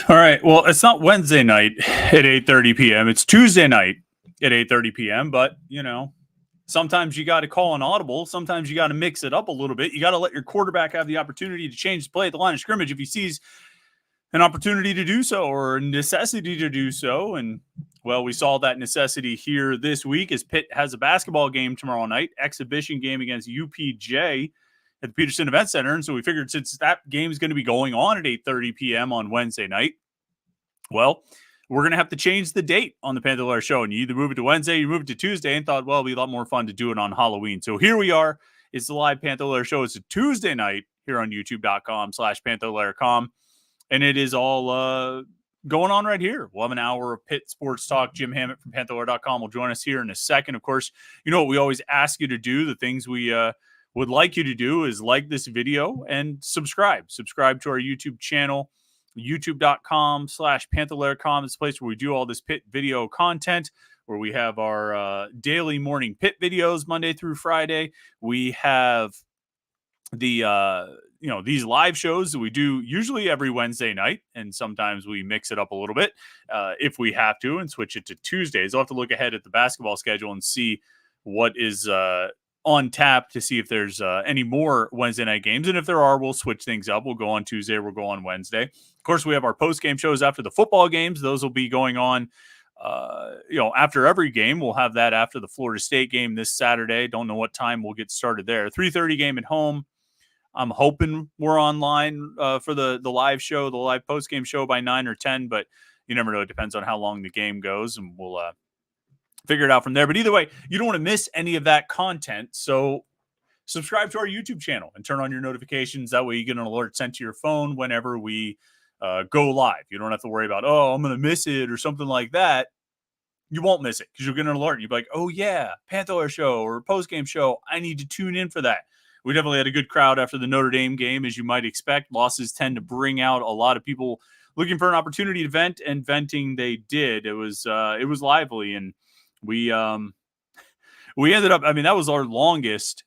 All right. Well, it's not Wednesday night at 8:30 p.m. It's Tuesday night at 8:30 p.m. But, sometimes you got to call an audible. Sometimes you got to mix it up a little bit. You got to let your quarterback have the opportunity to change the play at the line of scrimmage if he sees an opportunity to do so or a necessity to do so. And, well, we saw that necessity here this week as Pitt has a basketball game tomorrow night, exhibition game against UPJ at the Peterson Event Center. And so we figured since that game is going to be going on at 8:30 p.m. on Wednesday night, well, we're going to have to change the date on the Panther-Lair Show. And you either move it to Wednesday, you move it to Tuesday, and thought, well, it'll be a lot more fun to do it on Halloween. So here we are. It's the live Panther-Lair Show. It's a Tuesday night here on youtube.com/Panther-Lair.com. And it is all going on right here. We'll have an hour of Pitt sports talk. Jim Hammett from Panther-Lair.com will join us here in a second. Of course, you know what we always ask you to do. The things we would like you to do is like this video and subscribe. Subscribe to our YouTube channel, youtube.com/Panther-Lair.com. It's a place where we do all this Pitt video content, where we have our daily morning Pitt videos Monday through Friday. We have the these live shows that we do usually every Wednesday night, and sometimes we mix it up a little bit if we have to and switch it to Tuesdays. I'll have to look ahead at the basketball schedule and see what is on tap to see if there's any more Wednesday night games. And if there are, we'll switch things up. We'll go on Tuesday. We'll go on Wednesday. Of course, we have our post-game shows after the football games. Those will be going on, after every game. We'll have that after the Florida State game this Saturday. Don't know what time we'll get started there. 3:30 game at home. I'm hoping we're online for the live show, the live post-game show by 9 or 10, but you never know. It depends on how long the game goes, and we'll figure it out from there. But either way, you don't want to miss any of that content. So subscribe to our YouTube channel and turn on your notifications. That way you get an alert sent to your phone whenever we go live. You don't have to worry about, I'm going to miss it or something like that. You won't miss it because you'll get an alert. You'll be like, oh, yeah, Panther-Lair Show or post-game show. I need to tune in for that. We definitely had a good crowd after the Notre Dame game, as you might expect. Losses tend to bring out a lot of people looking for an opportunity to vent, and venting they did. It was lively, and we ended up, that was our longest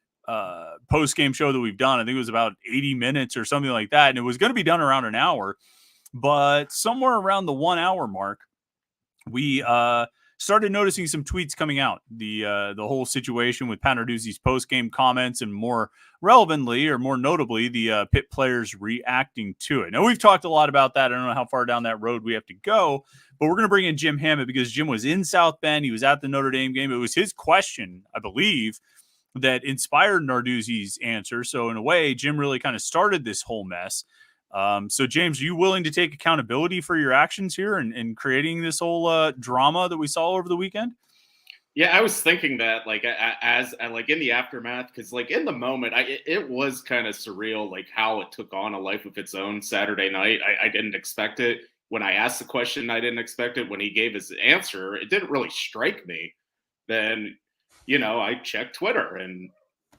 post-game show that we've done. I think it was about 80 minutes or something like that, and it was going to be done around an hour, but somewhere around the 1 hour mark, we started noticing some tweets coming out. The whole situation with Pat Narduzzi's post-game comments, and more relevantly or more notably, the Pitt players reacting to it. Now, we've talked a lot about that. I don't know how far down that road we have to go, but we're going to bring in Jim Hammett because Jim was in South Bend. He was at the Notre Dame game. It was his question, I believe, that inspired Narduzzi's answer. So in a way, Jim really kind of started this whole mess. So, James, are you willing to take accountability for your actions here and creating this whole drama that we saw over the weekend? Yeah, I was thinking that, as in the aftermath, because in the moment, it was kind of surreal, how it took on a life of its own Saturday night. I didn't expect it. When I asked the question, I didn't expect it. When he gave his answer, it didn't really strike me. Then, I checked Twitter, and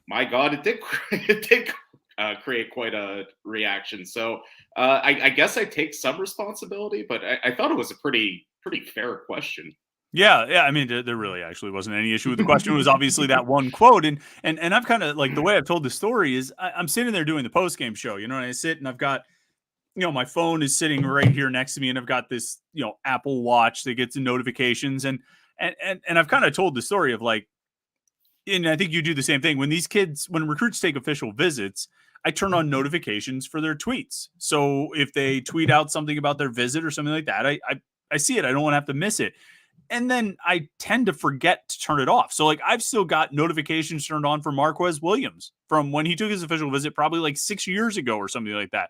my God, it did create quite a reaction. So I guess I take some responsibility, but I thought it was a pretty fair question. Yeah. There really actually wasn't any issue with the question. It was obviously that one quote. And I've kind of the way I've told the story is I'm sitting there doing the post-game show, and I sit and I've got, my phone is sitting right here next to me, and I've got this, Apple Watch that gets the notifications. And I've kind of told the story of and I think you do the same thing when recruits take official visits, I turn on notifications for their tweets. So if they tweet out something about their visit or something like that, I see it. I don't want to have to miss it. And then I tend to forget to turn it off. So I've still got notifications turned on for Marquez Williams from when he took his official visit, probably 6 years ago or something like that.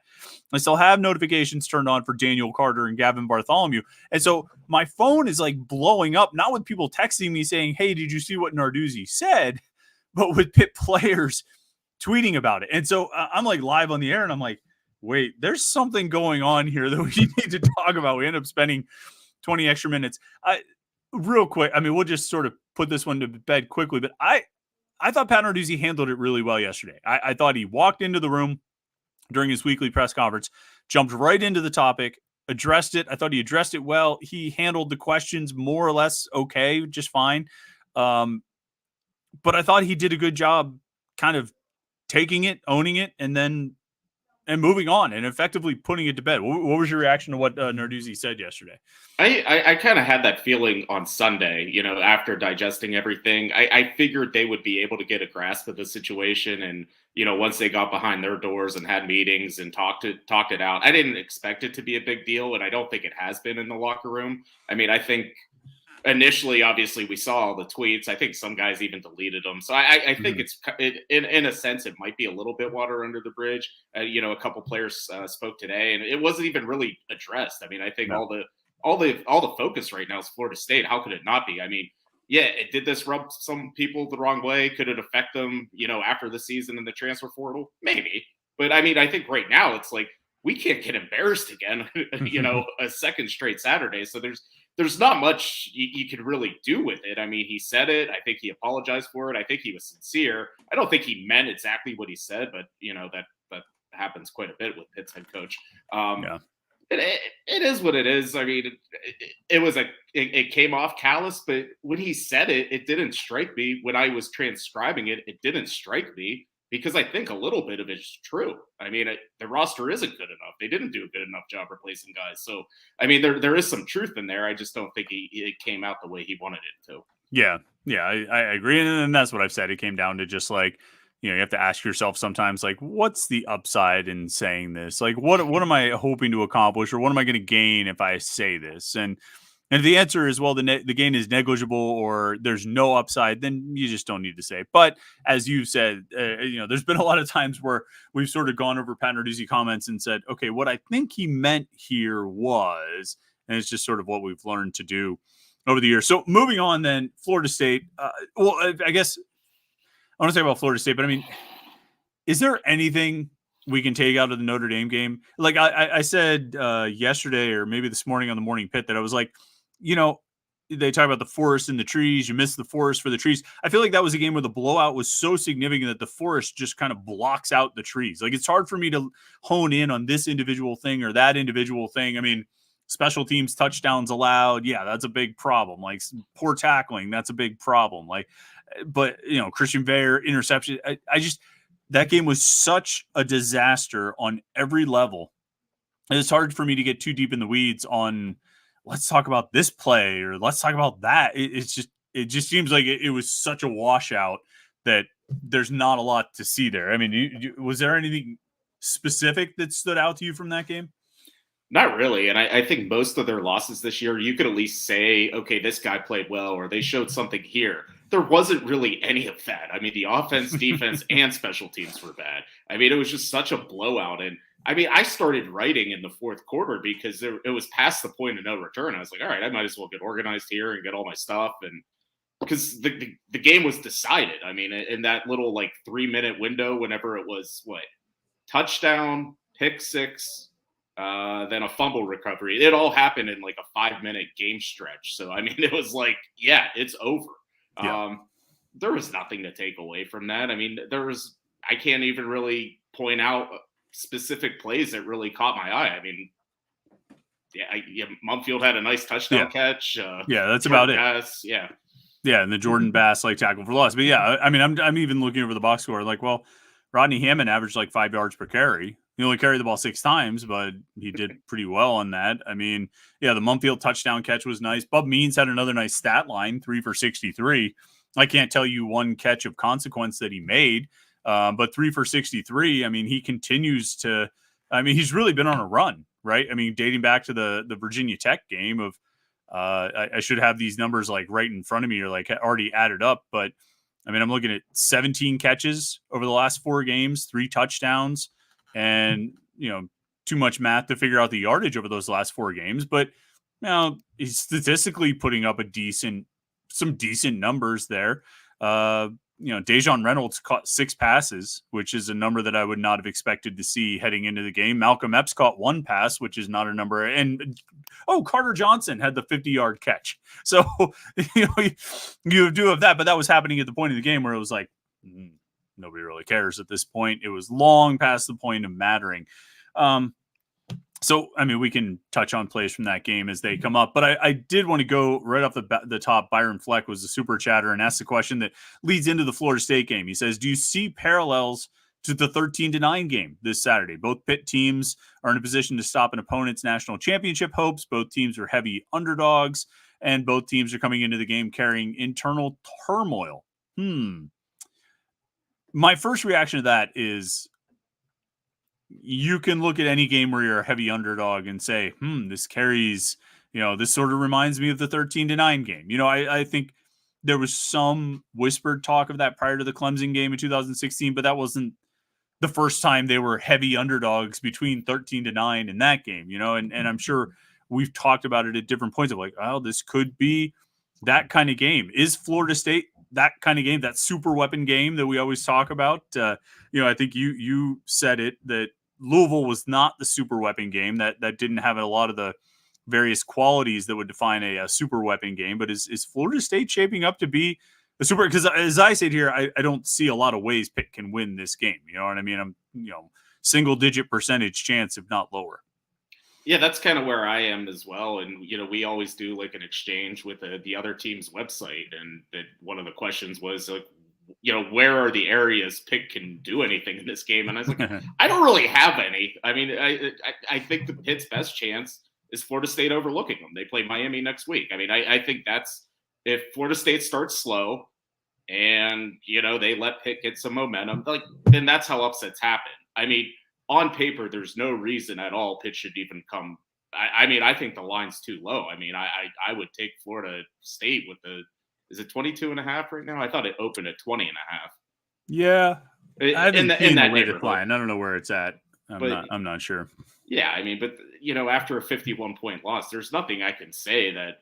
I still have notifications turned on for Daniel Carter and Gavin Bartholomew. And so my phone is blowing up, not with people texting me saying, hey, did you see what Narduzzi said? But with Pitt players tweeting about it. And so I'm live on the air, and I'm like, wait, there's something going on here that we need to talk about. We end up spending 20 extra minutes. Real quick, we'll just sort of put this one to bed quickly, but I thought Pat Narduzzi handled it really well yesterday. I thought he walked into the room during his weekly press conference, jumped right into the topic, addressed it. I thought he addressed it well. He handled the questions more or less okay, just fine. But I thought he did a good job kind of taking it, owning it, and then and moving on and effectively putting it to bed. What was your reaction to what Narduzzi said yesterday? I kind of had that feeling on Sunday, after digesting everything. I figured they would be able to get a grasp of the situation. And, once they got behind their doors and had meetings and talked it out, I didn't expect it to be a big deal. And I don't think it has been in the locker room. I mean, I think initially, obviously, we saw all the tweets. I think some guys even deleted them. So I think in a sense, it might be a little bit water under the bridge. A couple players spoke today, and it wasn't even really addressed. I mean, I think all the focus right now is Florida State. How could it not be? I mean, yeah, did this rub some people the wrong way? Could it affect them, after the season in the transfer portal? Maybe. But I mean, I think right now it's like we can't get embarrassed again, a second straight Saturday. So there's not much you can really do with it. I mean, he said it. I think he apologized for it. I think he was sincere. I don't think he meant exactly what he said, but that happens quite a bit with Pitt's head coach. Yeah. It is what it is. I mean, it came off callous, but when he said it, it didn't strike me. When I was transcribing it, it didn't strike me because I think a little bit of it's true. I mean, the roster isn't good enough. They didn't do a good enough job replacing guys. So, I mean, there is some truth in there. I just don't think it came out the way he wanted it to. Yeah, I agree. And that's what I've said. It came down to just like, you have to ask yourself sometimes, like, what's the upside in saying this? Like, what am I hoping to accomplish, or what am I going to gain if I say this? And if the answer is, well, the gain is negligible or there's no upside, then you just don't need to say it. But as you said, there's been a lot of times where we've sort of gone over Pat Narduzzi comments and said, okay, what I think he meant here was, and it's just sort of what we've learned to do over the years. So moving on then, Florida State. I guess I want to talk about Florida State, but I mean, is there anything we can take out of the Notre Dame game? Like I said yesterday, or maybe this morning on the Morning Pit, that I was like, they talk about the forest and the trees. You miss the forest for the trees. I feel like that was a game where the blowout was so significant that the forest just kind of blocks out the trees. Like, it's hard for me to hone in on this individual thing or that individual thing. I memean, special teams touchdowns allowed. Yeah, that's a big problem. Like, poor tackling, that's a big problem. Like, but Christian Veer interception. I just, that game was such a disaster on every level. And it's hard for me to get too deep in the weeds on, let's talk about this play or let's talk about that. It just seems like it was such a washout that there's not a lot to see there. I mean, was there anything specific that stood out to you from that game? Not really. And I think most of their losses this year, you could at least say, okay, this guy played well, or they showed something here. There wasn't really any of that. I mean, the offense, defense, and special teams were bad. I mean, it was just such a blowout. And I mean, I started writing in the fourth quarter because it was past the point of no return. I was like, all right, I might as well get organized here and get all my stuff. And because the game was decided. I mean, in that little 3-minute window, whenever it was touchdown, pick six, then a fumble recovery, it all happened in a 5-minute game stretch. So, I mean, it was yeah, it's over. Yeah. There was nothing to take away from that. I mean, I can't even really point out specific plays that really caught my eye. I mean, Mumfield had a nice touchdown catch. That's about it. Yeah, and the Jordan Bass tackle for loss. But yeah, I mean, I'm even looking over the box score. Well, Rodney Hammond averaged 5 yards per carry. He only carried the ball 6 times, but he did pretty well on that. I mean, yeah, the Mumfield touchdown catch was nice. Bub Means had another nice stat line, 3 for 63. I can't tell you one catch of consequence that he made, but 3 for 63. I mean, he continues to. I mean, he's really been on a run, right? I mean, dating back to the Virginia Tech game of. I should have these numbers right in front of me or already added up, but I mean, I'm looking at 17 catches over the last 4 games, 3 touchdowns. And, too much math to figure out the yardage over those last 4 games. But, he's statistically putting up some decent numbers there. Dejon Reynolds caught 6 passes, which is a number that I would not have expected to see heading into the game. Malcolm Epps caught 1 pass, which is not a number. And, Carter Johnson had the 50-yard catch. So, you do have that, but that was happening at the point of the game where it was nobody really cares at this point. It was long past the point of mattering. So, I mean, we can touch on plays from that game as they come up, but I did want to go right off the top. Byron Fleck was the super chatter and asked the question that leads into the Florida State game. He says, do you see parallels to the 13-9 game this Saturday. Both Pitt teams are in a position to stop an opponent's national championship hopes. Both teams are heavy underdogs, and both teams are coming into the game carrying internal turmoil. My first reaction to that is, you can look at any game where you're a heavy underdog and say, this carries, this sort of reminds me of the 13-9 game. I think there was some whispered talk of that prior to the Clemson game in 2016, but that wasn't the first time they were heavy underdogs between 13-9 in that game, and I'm sure we've talked about it at different points of like, oh, this could be that kind of game. Is Florida State that kind of game, that super weapon game that we always talk about? I think you said it, that Louisville was not the super weapon game, that didn't have a lot of the various qualities that would define a super weapon game. But is Florida State shaping up to be a super? Because as I sit here, I don't see a lot of ways Pitt can win this game. You know what I mean? I'm single digit percentage chance, if not lower. Yeah, that's kind of where I am as well. And, we always do like an exchange with the other team's website. And that one of the questions was like, where are the areas Pitt can do anything in this game? And I was like, I don't really have any. I mean, I think the Pitt's best chance is Florida State overlooking them. They play Miami next week. I mean, I think that's, if Florida State starts slow and, they let Pitt get some momentum, then that's how upsets happen. I mean, on paper, there's no reason at all Pitt should even come. I think the line's too low. I mean, I would take Florida State with is it 22.5 right now? I thought it opened at 20.5. Yeah. I haven't seen that the latest line. I don't know where it's at. I'm not sure. Yeah, I mean, but after a 51-point loss, there's nothing I can say that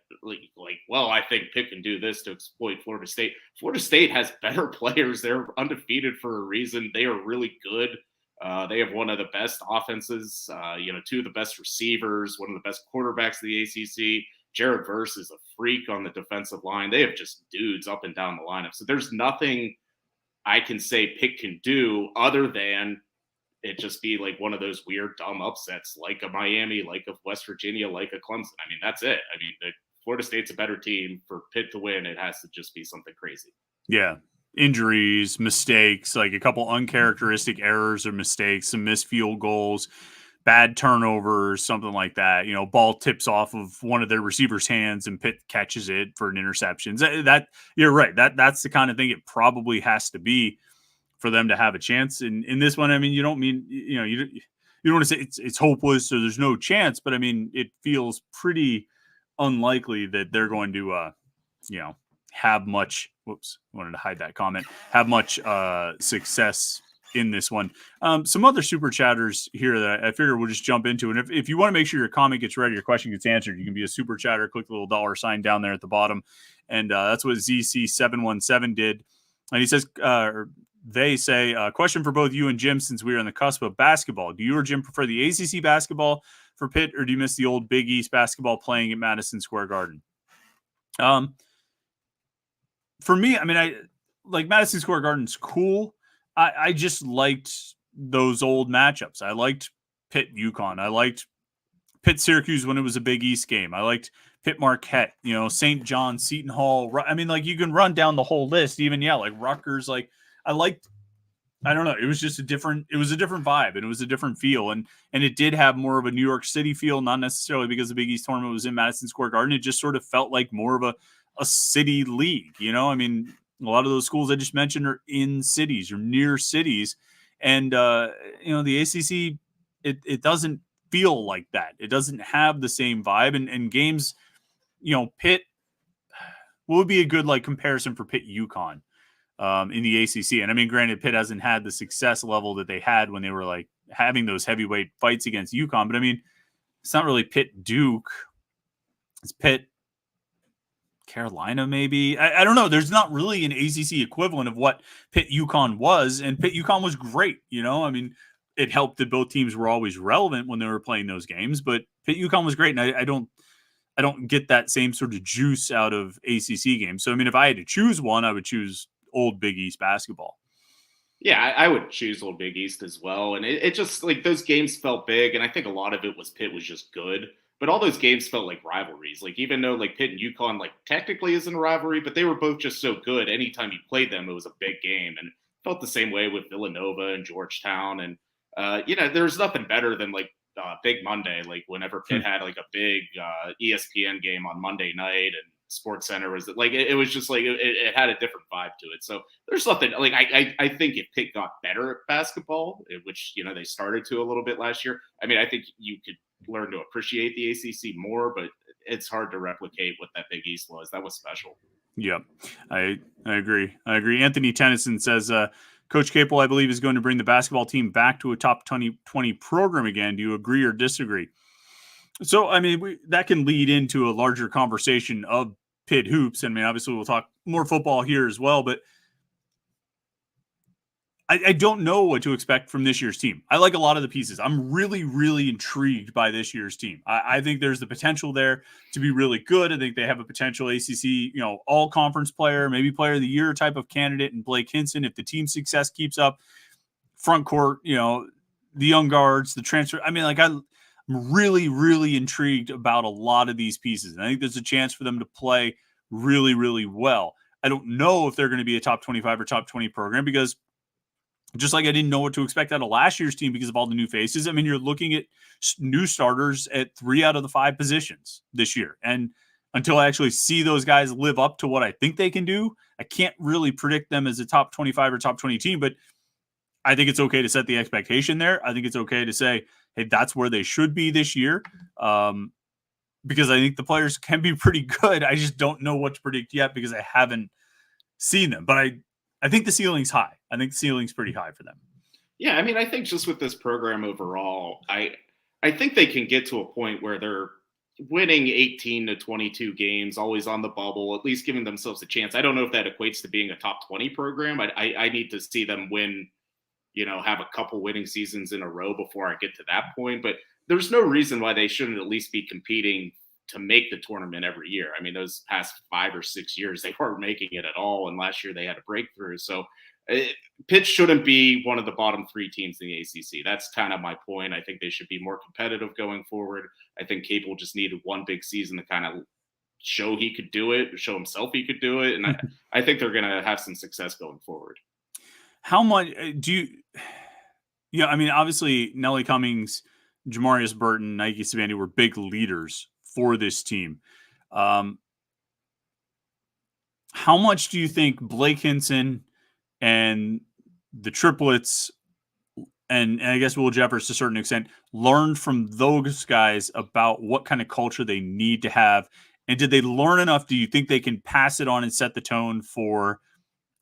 well, I think Pitt can do this to exploit Florida State. Florida State has better players. They're undefeated for a reason. They are really good. They have one of the best offenses, two of the best receivers, one of the best quarterbacks of the ACC. Jared Verse is a freak on the defensive line. They have just dudes up and down the lineup. So there's nothing I can say Pitt can do other than it just be like one of those weird, dumb upsets, like a Miami, like a West Virginia, like a Clemson. I mean, that's it. I mean, Florida State's a better team. For Pitt to win, it has to just be something crazy. Yeah. Injuries, mistakes, like a couple uncharacteristic errors or mistakes, some missed field goals, bad turnovers, something like that. Ball tips off of one of their receivers' hands and Pitt catches it for an interception. That you're right. That's the kind of thing it probably has to be for them to have a chance. In this one, I mean, you don't mean, you don't want to say it's hopeless or there's no chance, but I mean, it feels pretty unlikely that they're going to, have much, wanted to hide that comment, have much success in this one. Some other super chatters here that I figure we'll just jump into. And if you want to make sure your comment gets read, your question gets answered, you can be a super chatter, click the little $sign down there at the bottom. And that's what ZC717 did. And he says, they say, question for both you and Jim, since we are on the cusp of basketball. Do you or Jim prefer the ACC basketball for Pitt, or do you miss the old Big East basketball playing at Madison Square Garden? For me, I mean, I like Madison Square Garden's cool. I just liked those old matchups. I liked Pitt UConn. I liked Pitt Syracuse when it was a Big East game. I liked Pitt Marquette, St. John, Seton Hall. I mean, like, you can run down the whole list, even, like Rutgers. Like, I don't know. It was just a different vibe, and it was a different feel. And it did have more of a New York City feel, not necessarily because the Big East tournament was in Madison Square Garden. It just sort of felt like more of a city league, I mean, a lot of those schools I just mentioned are in cities or near cities. And, the ACC, it doesn't feel like that. It doesn't have the same vibe. And games, Pitt, what would be a good comparison for Pitt UConn in the ACC? And I mean, granted, Pitt hasn't had the success level that they had when they were having those heavyweight fights against UConn. But I mean, it's not really Pitt Duke. It's Pitt Carolina, maybe. I don't know. There's not really an ACC equivalent of what Pitt UConn was, and Pitt UConn was great. I mean, it helped that both teams were always relevant when they were playing those games, but Pitt UConn was great, and I don't get that same sort of juice out of ACC games. So I mean, if I had to choose one, I would choose old Big East basketball. Yeah, I would choose old Big East as well, and it just those games felt big, and I think a lot of it was Pitt was just good. But all those games felt like rivalries. Even though Pitt and UConn technically isn't a rivalry, but they were both just so good. Anytime you played them, it was a big game. And felt the same way with Villanova and Georgetown. And, there's nothing better than like Big Monday, like whenever Pitt had like a big ESPN game on Monday night and Sports Center was like, it was just like, it had a different vibe to it. So there's nothing like, I think if Pitt got better at basketball, which, they started to a little bit last year, I mean, I think you could learn to appreciate the ACC more, but it's hard to replicate what that Big East was. That was special. Yeah, I agree. Anthony Tennyson says, Coach Capel, I believe, is going to bring the basketball team back to a top 20 program again. Do you agree or disagree? So, I mean, that can lead into a larger conversation of Pitt hoops. I mean, obviously, we'll talk more football here as well, but I don't know what to expect from this year's team. I like a lot of the pieces. I'm really, really intrigued by this year's team. I think there's the potential there to be really good. I think they have a potential ACC, all conference player, maybe player of the year type of candidate in Blake Hinson. If the team success keeps up, front court, the young guards, the transfer. I mean, I'm really, really intrigued about a lot of these pieces. And I think there's a chance for them to play really, really well. I don't know if they're going to be a top 25 or top 20 program because just like I didn't know what to expect out of last year's team because of all the new faces. I mean, you're looking at new starters at 3 out of the 5 positions this year. And until I actually see those guys live up to what I think they can do, I can't really predict them as a top 25 or top 20 team. But I think it's okay to set the expectation there. I think it's okay to say, hey, that's where they should be this year. Because I think the players can be pretty good. I just don't know what to predict yet because I haven't seen them. But I think the ceiling's high. I think the ceiling's pretty high for them. Yeah, I mean, I think just with this program overall, I think they can get to a point where they're winning 18 to 22 games, always on the bubble, at least giving themselves a chance. I don't know if that equates to being a top 20 program. I need to see them win, have a couple winning seasons in a row before I get to that point. But there's no reason why they shouldn't at least be competing to make the tournament every year. I mean, those past 5 or 6 years, they weren't making it at all. And last year they had a breakthrough. So Pitt shouldn't be one of the bottom 3 teams in the ACC. That's kind of my point. I think they should be more competitive going forward. I think Capel just needed one big season to kind of show he could do it, show himself he could do it. And I think they're going to have some success going forward. How much do you, I mean, obviously Nelly Cummings, Jamarius Burton, Nike Savandi were big leaders for this team. How much do you think Blake Hinson and the triplets and I guess Will Jeffers to a certain extent learned from those guys about what kind of culture they need to have? And did they learn enough? Do you think they can pass it on and set the tone for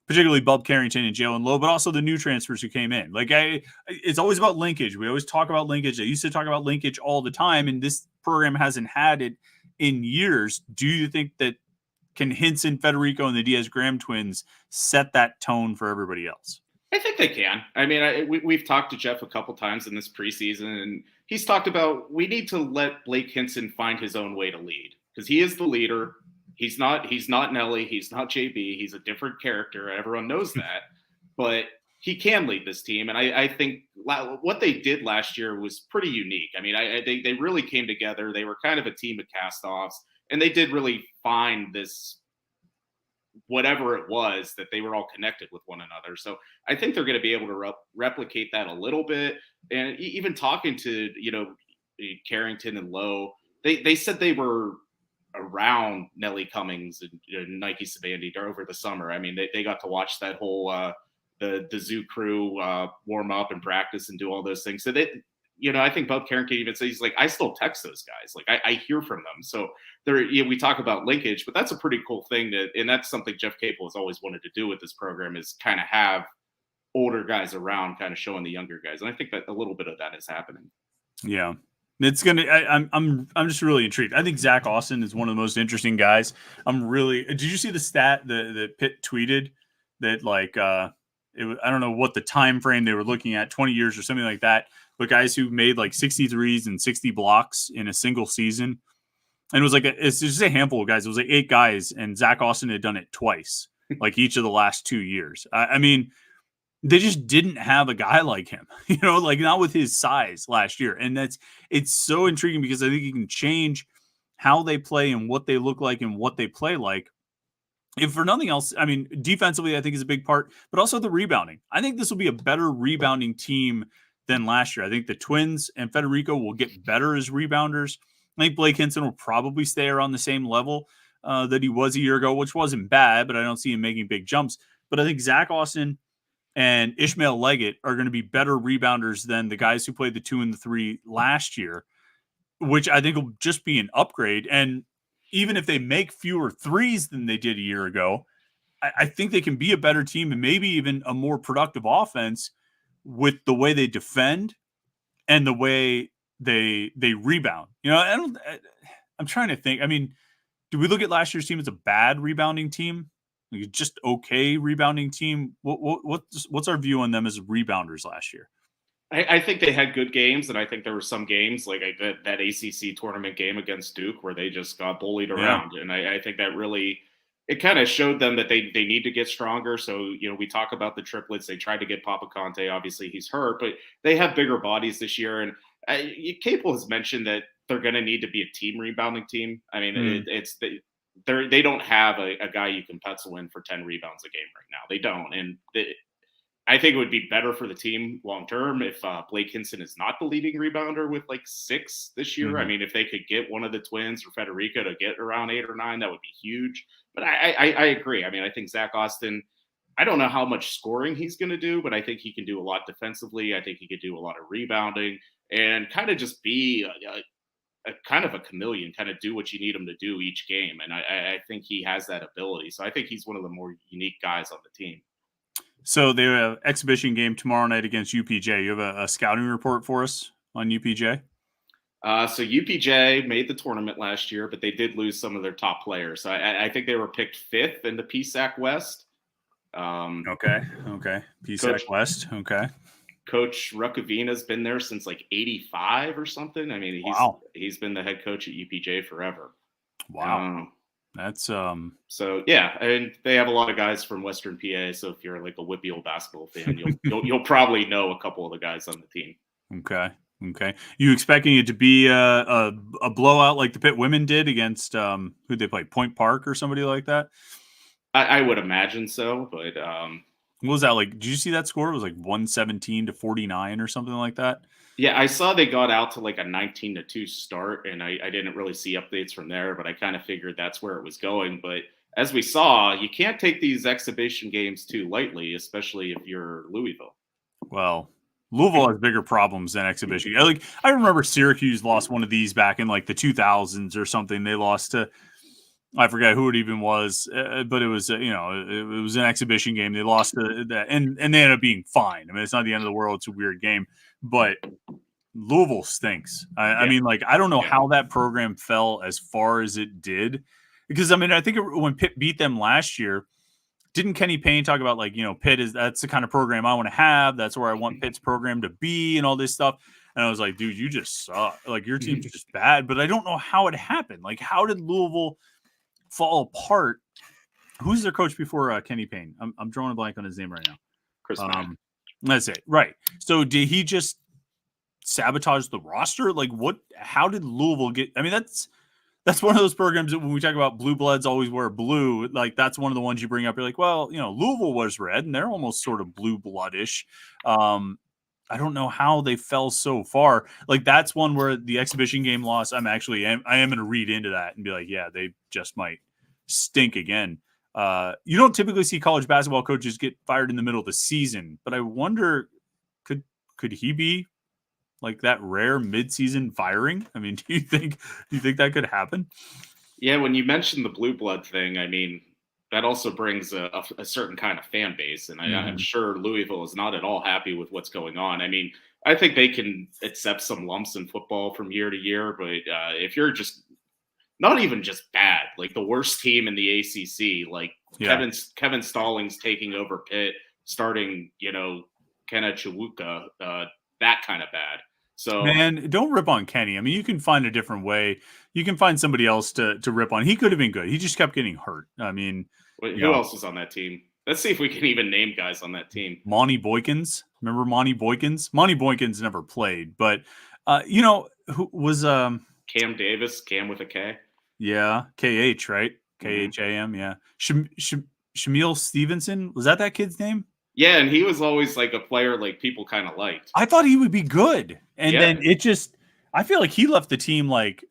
particularly Bub Carrington and Jalen Lowe, but also the new transfers who came in? It's always about linkage. We always talk about linkage. I used to talk about linkage all the time, and this program hasn't had it in years. Do you think that can Hinson, Federico, and the Diaz-Graham twins set that tone for everybody else? I think they can. I mean, we've talked to Jeff a couple times in this preseason, and he's talked about we need to let Blake Hinson find his own way to lead because he is the leader. He's not Nelly. He's not JB. He's a different character. Everyone knows that, but he can lead this team. And I think what they did last year was pretty unique. I mean, they really came together. They were kind of a team of cast-offs, and they did really find this, whatever it was, that they were all connected with one another. So I think they're going to be able to replicate that a little bit. And even talking to, Carrington and Lowe, they said they were around Nelly Cummings and Nike Savandi over the summer. I mean, they got to watch that whole the zoo crew warm up and practice and do all those things. So I think Bub Carrington even says, he's like, I still text those guys. Like I hear from them. So we talk about linkage, but that's a pretty cool thing and that's something Jeff Capel has always wanted to do with this program, is kind of have older guys around, kind of showing the younger guys. And I think that a little bit of that is happening. Yeah. It's gonna. I'm just really intrigued. I think Zach Austin is one of the most interesting guys. Did you see the stat that Pitt tweeted that I don't know what the time frame they were looking at, 20 years or something like that, but guys who made like 63s and 60 blocks in a single season, and it was it's just a handful of guys. It was like 8 guys, and Zach Austin had done it twice, like each of the last 2 years. I mean, they just didn't have a guy like him, not with his size last year. And it's so intriguing because I think he can change how they play and what they look like and what they play like if for nothing else, I mean, defensively, I think is a big part, but also the rebounding. I think this will be a better rebounding team than last year. I think the Twins and Federico will get better as rebounders. I think Blake Hinson will probably stay around the same level that he was a year ago, which wasn't bad, but I don't see him making big jumps. But I think Zach Austin and Ishmael Leggett are going to be better rebounders than the guys who played the 2 and the 3 last year, which I think will just be an upgrade. And even if they make fewer threes than they did a year ago, I think they can be a better team and maybe even a more productive offense with the way they defend and the way they rebound. I'm trying to think. I mean, do we look at last year's team as a bad rebounding team? Like just okay rebounding team? What's our view on them as rebounders last year? I think they had good games, and I think there were some games like that ACC tournament game against Duke where they just got bullied around, and I think that really it kind of showed them that they need to get stronger. So we talk about the triplets. They tried to get Papa Conte. Obviously, he's hurt, but they have bigger bodies this year. And Capel has mentioned that they're going to need to be a team rebounding team. I mean, they don't have a guy you can pencil in for 10 rebounds a game right now. They don't, and I think it would be better for the team long term if Blake Hinson is not the leading rebounder with like 6 this year. I mean, if they could get one of the Twins or Federico to get around 8 or 9, that would be huge. But I agree. I mean, I think Zach Austin, I don't know how much scoring he's going to do, but I think he can do a lot defensively. I think he could do a lot of rebounding and kind of just be a kind of a chameleon, kind of do what you need him to do each game. And I think he has that ability. So I think he's one of the more unique guys on the team. So they have an exhibition game tomorrow night against UPJ. You have a scouting report for us on UPJ? So UPJ made the tournament last year, but they did lose some of their top players. So I think they were picked 5th in the PSAC West. Okay. PSAC West. Okay. Coach Ruckavina's been there since like 85 or something. I mean, he's been the head coach at UPJ forever. Wow. That's so yeah, and they have a lot of guys from Western PA. So if you're like a whippy old basketball fan, you'll probably know a couple of the guys on the team. Okay. You expecting it to be a blowout like the Pitt women did against who they play, Point Park or somebody like that? I would imagine so, but what was that like? Did you see that score? It was like 117-49 or something like that. Yeah, I saw they got out to like a 19-2 start, and I didn't really see updates from there, but I kind of figured that's where it was going. But as we saw, you can't take these exhibition games too lightly, especially if you're Louisville. Well, Louisville has bigger problems than exhibition. Like I remember Syracuse lost one of these back in like the 2000s or something. They lost to, I forget who it even was, but it was it was an exhibition game. They lost to that, and they ended up being fine. I mean, it's not the end of the world. It's a weird game, but Louisville stinks. I mean, like I don't know how that program fell as far as it did, because I mean, I think when Pitt beat them last year, didn't Kenny Payne talk about like Pitt that's the kind of program I want to have. That's where I want Pitt's program to be, and all this stuff. And I was like, dude, you just suck. Like your team's just bad. But I don't know how it happened. Like, how did Louisville fall apart? Who's their coach before Kenny Payne? I'm drawing a blank on his name right now. Chris Mack. That's it. Right. So did he just sabotage the roster? Like what? How did Louisville get? I mean, that's one of those programs that when we talk about blue bloods always wear blue. Like that's one of the ones you bring up. You're like, well, Louisville was red and they're almost sort of blue bloodish. I don't know how they fell so far. Like that's one where the exhibition game loss. I am going to read into that and be like, yeah, they just might stink again. You don't typically see college basketball coaches get fired in the middle of the season, but I wonder, could he be like that rare mid-season firing? I mean, do you think that could happen? Yeah, when you mentioned the blue blood thing, I mean, that also brings a certain kind of fan base. And I'm sure Louisville is not at all happy with what's going on. I mean, I think they can accept some lumps in football from year to year. But if you're just not even just bad, like the worst team in the ACC, like Kevin Stallings taking over Pitt, starting, Kenna Chiwuka, that kind of bad. So man, don't rip on Kenny. I mean, you can find a different way. You can find somebody else to rip on. He could have been good. He just kept getting hurt. I mean, who else is on that team? Let's see if we can even name guys on that team. Monty Boykins. Remember Monty Boykins? Monty Boykins never played, but who was Cam Davis, Cam with a K. Yeah, KH, right? Kham. Yeah. Shamil Stevenson. Was that kid's name? Yeah, and he was always like a player like people kind of liked. I thought he would be good. And then I feel like he left the team like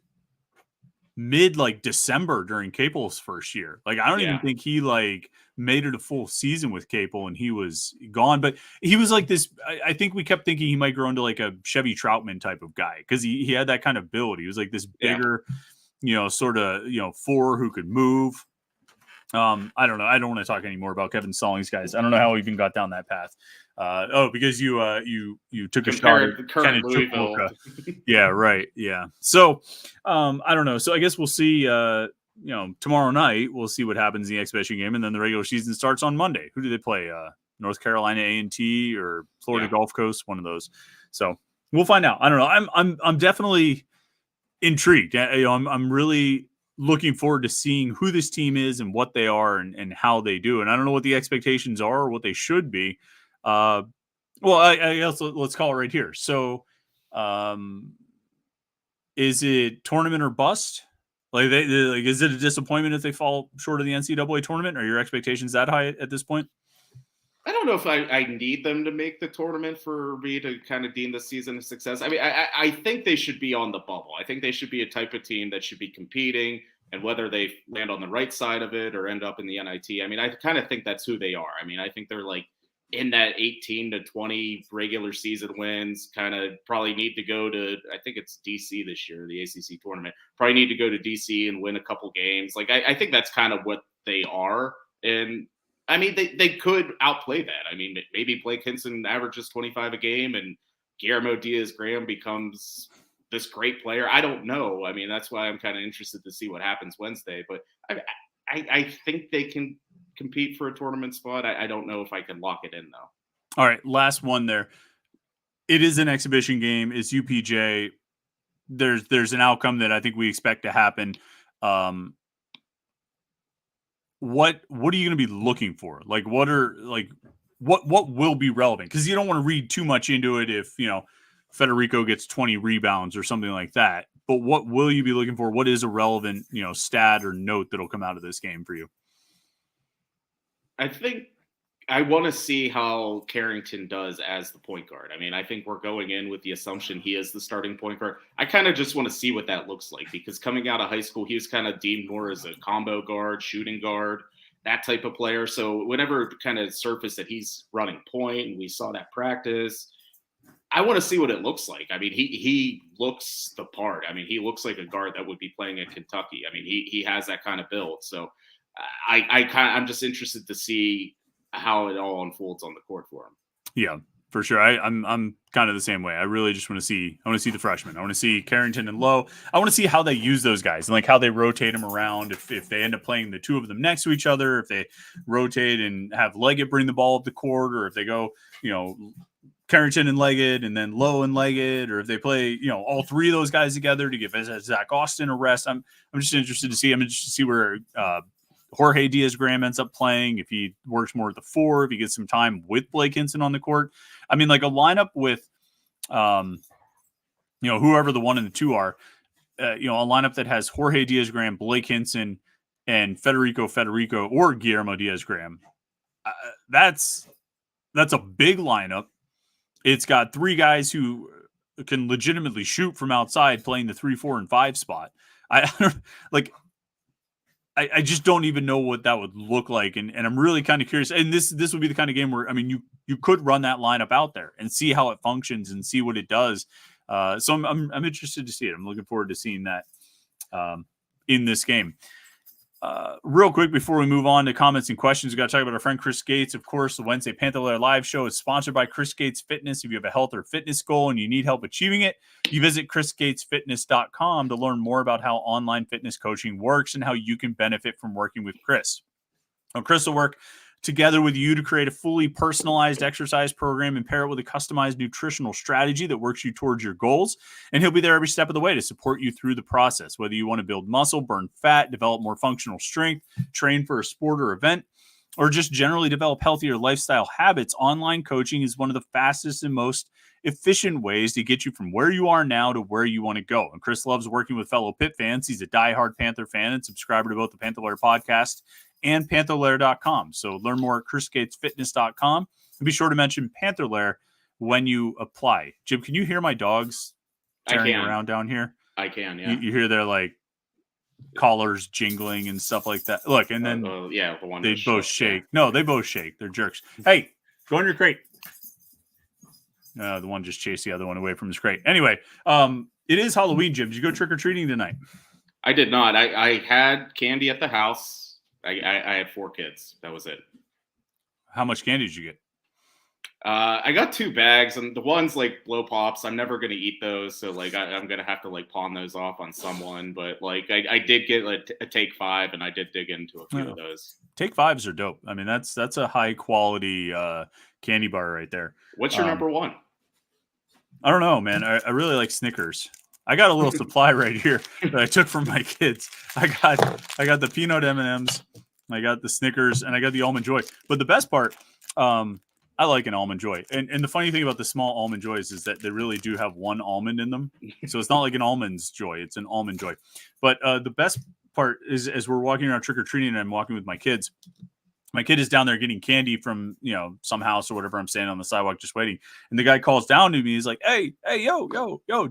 mid December during Capel's first year. Like I don't even think he like made it a full season with Capel and he was gone. But he was like this. I think we kept thinking he might grow into like a Chevy Troutman type of guy because he had that kind of build. He was like this bigger, sort of, four who could move. I don't know. I don't want to talk anymore about Kevin Stallings, guys. I don't know how we even got down that path. Because you took a shot at current Louisville. Yeah, right. Yeah. So, I don't know. So I guess we'll see. Tomorrow night we'll see what happens in the exhibition game, and then the regular season starts on Monday. Who do they play? North Carolina A&T or Florida Gulf Coast? One of those. So we'll find out. I don't know. I'm definitely intrigued. I'm really looking forward to seeing who this team is and what they are and how they do. And I don't know what the expectations are or what they should be. I guess let's call it right here. So, is it tournament or bust? Is it a disappointment if they fall short of the NCAA tournament? Are your expectations that high at this point? I don't know if I need them to make the tournament for me to kind of deem the season a success. I mean, I think they should be on the bubble. I think they should be a type of team that should be competing, and whether they land on the right side of it or end up in the NIT. I mean, I kind of think that's who they are. I mean, I think they're like in that 18 to 20 regular season wins, kind of probably need to go to, I think it's DC this year, the ACC tournament, probably need to go to DC and win a couple games. Like, I think that's kind of what they are. And I mean, they could outplay that. I mean, maybe Blake Hinson averages 25 a game and Guillermo Diaz-Graham becomes this great player. I don't know. I mean, that's why I'm kind of interested to see what happens Wednesday. But I think they can compete for a tournament spot. I don't know if I can lock it in, though. All right, last one there. It is an exhibition game. It's UPJ. There's an outcome that I think we expect to happen. What are you going to be looking for? Like, what will be relevant? Because you don't want to read too much into it if, Federico gets 20 rebounds or something like that. But what will you be looking for? What is a relevant, stat or note that'll come out of this game for you? I think I want to see how Carrington does as the point guard. I mean, I think we're going in with the assumption he is the starting point guard. I kind of just want to see what that looks like because coming out of high school, he was kind of deemed more as a combo guard, shooting guard, that type of player. So whenever it kind of surfaced that he's running point and we saw that practice, I want to see what it looks like. I mean, he looks the part. I mean, he looks like a guard that would be playing at Kentucky. I mean, he has that kind of build. So I'm just interested to see how it all unfolds on the court for him. Yeah, for sure. I'm kind of the same way. I really just want to see the freshmen. I want to see Carrington and Lowe. I want to see how they use those guys and like how they rotate them around. If they end up playing the two of them next to each other, if they rotate and have Leggett bring the ball up the court, or if they go, Carrington and Leggett and then Lowe and Leggett, or if they play, all three of those guys together to give Zach Austin a rest. I'm just interested to see. I'm interested to see where Jorge Diaz-Graham ends up playing, if he works more at the four, if he gets some time with Blake Hinson on the court. I mean, like a lineup with, whoever the one and the two are, a lineup that has Jorge Diaz-Graham, Blake Hinson, and Federico or Guillermo Diaz-Graham. That's a big lineup. It's got three guys who can legitimately shoot from outside playing the 3, 4, and 5 spot. I just don't even know what that would look like. And I'm really kind of curious. And this would be the kind of game where, I mean, you could run that lineup out there and see how it functions and see what it does. So I'm interested to see it. I'm looking forward to seeing that in this game. Real quick before we move on to comments and questions, we got to talk about our friend Chris Gates. Of course, the Wednesday Panther-Lair Live Show is sponsored by Chris Gates Fitness. If you have a health or fitness goal and you need help achieving it, you visit chrisgatesfitness.com to learn more about how online fitness coaching works and how you can benefit from working with Chris. Now, Chris will work together with you to create a fully personalized exercise program and pair it with a customized nutritional strategy that works you towards your goals. And he'll be there every step of the way to support you through the process. Whether you want to build muscle, burn fat, develop more functional strength, train for a sport or event, or just generally develop healthier lifestyle habits, online coaching is one of the fastest and most efficient ways to get you from where you are now to where you want to go. And Chris loves working with fellow Pitt fans. He's a diehard Panther fan and subscriber to both the Panther-Lair podcast and Panther-Lair.com. So learn more at chrisgatesfitness.com. And be sure to mention Panther-Lair when you apply. Jim, can you hear my dogs tearing around down here? I can, yeah. You hear their like collars jingling and stuff like that. Look, and then the one they both shake. No, they both shake. They're jerks. Hey, go in your crate. The one just chased the other one away from his crate. Anyway, it is Halloween, Jim. Did you go trick-or-treating tonight? I did not. I had candy at the house. I had 4 kids. That was it. How much candy did you get? I got 2 bags, and the ones like blow pops. I'm never gonna eat those, so like I'm gonna have to like pawn those off on someone. But like I did get a Take 5, and I did dig into a few of those. Take 5s are dope. I mean, that's a high quality candy bar right there. What's your number one? I don't know, man. I really like Snickers. I got a little supply right here that I took from my kids. I got the peanut M&Ms, I got the Snickers, and I got the Almond Joy. But the best part, I like an Almond Joy. And the funny thing about the small Almond Joys is that they really do have one almond in them. So it's not like an Almond's Joy. It's an Almond Joy. But the best part is as we're walking around trick-or-treating and I'm walking with my kids, my kid is down there getting candy from, some house or whatever. I'm standing on the sidewalk just waiting. And the guy calls down to me. He's like, hey, yo,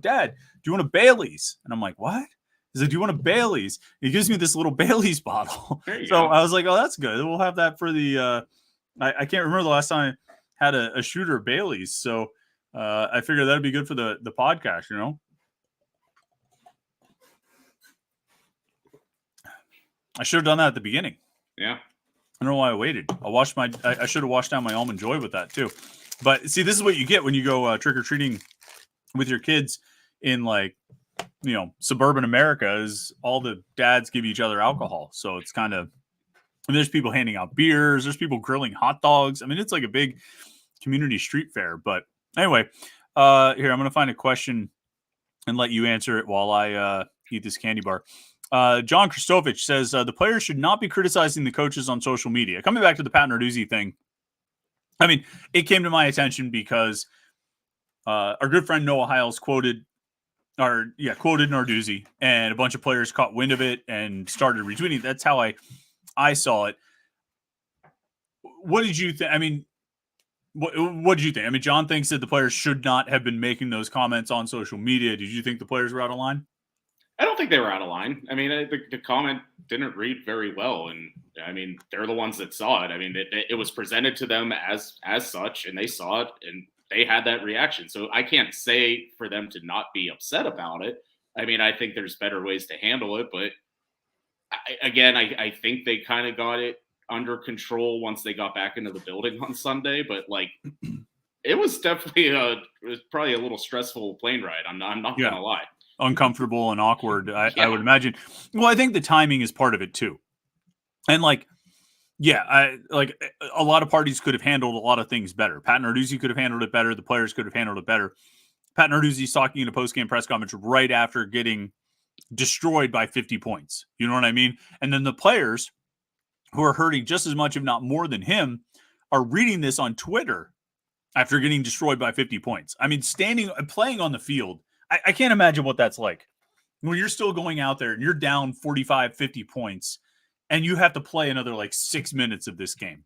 Dad, do you want a Bailey's? And I'm like, what? He's like, do you want a Bailey's? And he gives me this little Bailey's bottle. So I was like, oh, that's good. We'll have that for the I can't remember the last time I had a shooter Bailey's. So I figured that'd be good for the podcast, I should have done that at the beginning. Yeah. I don't know why I waited. I should have washed down my Almond Joy with that too. But see, this is what you get when you go trick-or-treating with your kids in suburban America is all the dads give each other alcohol. So it's kind of, there's people handing out beers. There's people grilling hot dogs. I mean, it's like a big community street fair. But anyway, here, I'm going to find a question and let you answer it while I eat this candy bar. John Kristovich says the players should not be criticizing the coaches on social media. Coming back to the Pat Narduzzi thing, I mean, it came to my attention because our good friend Noah Hiles quoted Narduzzi, and a bunch of players caught wind of it and started retweeting. That's how I saw it. What did you think? I mean, what did you think? I mean, John thinks that the players should not have been making those comments on social media. Did you think the players were out of line? I don't think they were out of line. I mean, the comment didn't read very well, and I mean, they're the ones that saw it. I mean, it was presented to them as such, and they saw it, and they had that reaction. So I can't say for them to not be upset about it. I mean, I think there's better ways to handle it, but I think they kind of got it under control once they got back into the building on Sunday. But like, it was definitely probably a little stressful plane ride. I'm not gonna lie. Uncomfortable and awkward, I would imagine. Well, I think the timing is part of it too. And a lot of parties could have handled a lot of things better. Pat Narduzzi could have handled it better. The players could have handled it better. Pat Narduzzi's talking in a post-game press conference right after getting destroyed by 50 points. You know what I mean? And then the players who are hurting just as much, if not more than him, are reading this on Twitter after getting destroyed by 50 points. I mean, playing on the field, I can't imagine what that's like when you're still going out there and you're down 45, 50 points and you have to play another 6 minutes of this game.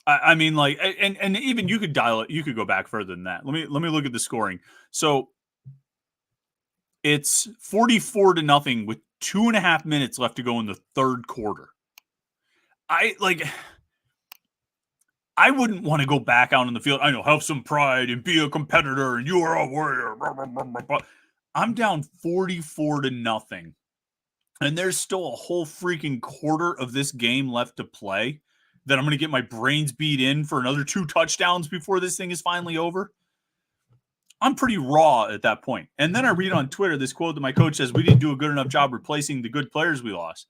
I mean, and even you could dial it. You could go back further than that. Let me look at the scoring. So it's 44-0 with 2.5 minutes left to go in the third quarter. I wouldn't want to go back out on the field. I know, have some pride and be a competitor, and you are a warrior. Blah, blah, blah, blah, blah. I'm down 44-0, and there's still a whole freaking quarter of this game left to play that I'm going to get my brains beat in for another 2 touchdowns before this thing is finally over. I'm pretty raw at that point. And then I read on Twitter this quote that my coach says, we didn't do a good enough job replacing the good players we lost.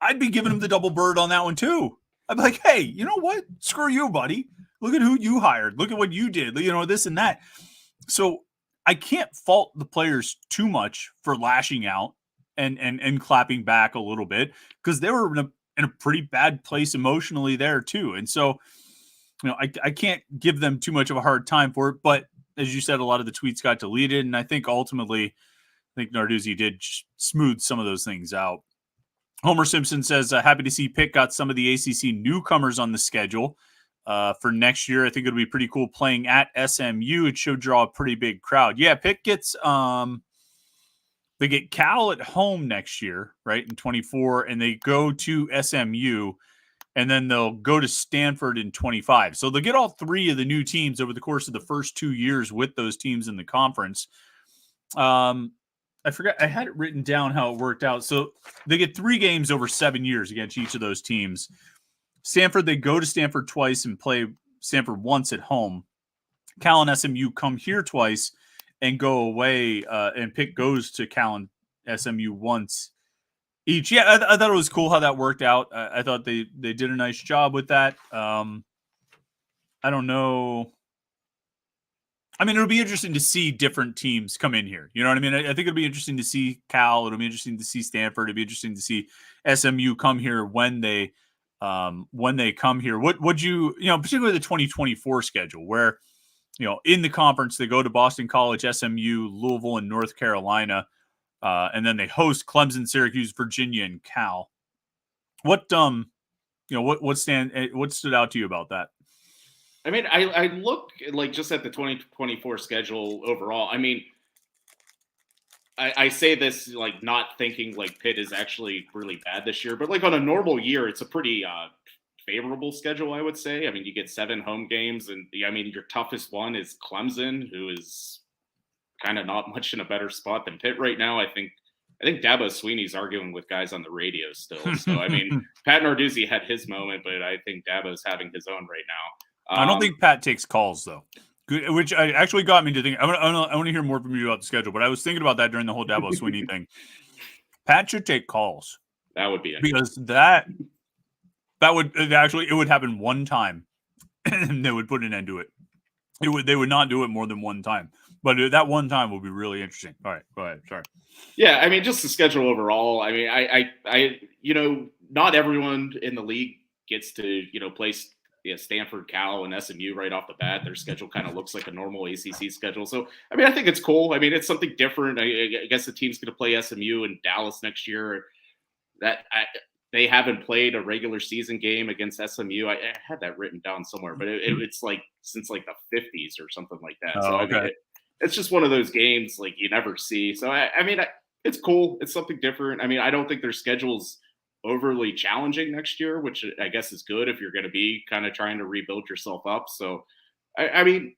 I'd be giving him the double bird on that one too. I'd be like, hey, you know what? Screw you, buddy. Look at who you hired. Look at what you did. This and that. So I can't fault the players too much for lashing out and clapping back a little bit because they were in a in a pretty bad place emotionally there too. And so, I can't give them too much of a hard time for it. But as you said, a lot of the tweets got deleted, and I think ultimately, Narduzzi did smooth some of those things out. Homer Simpson says, happy to see Pitt got some of the ACC newcomers on the schedule for next year. I think it'll be pretty cool playing at SMU. It should draw a pretty big crowd. Yeah, Pitt gets they get Cal at home next year, right, in 24, and they go to SMU, and then they'll go to Stanford in 25. So they'll get all three of the new teams over the course of the first 2 years with those teams in the conference. I forgot, I had it written down how it worked out. So they get 3 games over 7 years against each of those teams. Stanford, they go to Stanford twice and play Stanford once at home. Cal and SMU come here twice and go away, and Pitt goes to Cal and SMU once each. Yeah, I thought it was cool how that worked out. I thought they did a nice job with that. I don't know. I mean, it'll be interesting to see different teams come in here. You know what I mean? I think it'll be interesting to see Cal. It'll be interesting to see Stanford. It'll be interesting to see SMU come here when they come here. Would you particularly the 2024 schedule where, in the conference, they go to Boston College, SMU, Louisville, and North Carolina, and then they host Clemson, Syracuse, Virginia, and Cal. What stood out to you about that? I mean, I look like just at the 2024 schedule overall. I mean, I say this like not thinking like Pitt is actually really bad this year, but like on a normal year, it's a pretty favorable schedule, I would say. I mean, you get 7 home games, and I mean, your toughest one is Clemson, who is kind of not much in a better spot than Pitt right now. I think Dabo Sweeney's arguing with guys on the radio still. So I mean, Pat Narduzzi had his moment, but I think Dabo's having his own right now. I don't think Pat takes calls though, which actually got me to think. I want to hear more from you about the schedule, but I was thinking about that during the whole Dabo Sweeney thing. Pat should take calls. That would be because that would actually, it would happen one time, and they would put an end to it. They would not do it more than one time, but that one time would be really interesting. All right, go ahead. Sorry. Yeah, I mean, just the schedule overall. I mean, I not everyone in the league gets to play Stanford, Cal, and SMU right off the bat. Their schedule kind of looks like a normal ACC schedule. So, I mean, I think it's cool. I mean, it's something different. I guess the team's going to play SMU in Dallas next year. They haven't played a regular season game against SMU. I had that written down somewhere, but it's like since like the 50s or something like that. Oh, so okay. I mean, it's just one of those games like you never see. So I mean, it's cool. It's something different. I mean, I don't think their schedule's overly challenging next year, which I guess is good if you're going to be kind of trying to rebuild yourself up. So, I mean,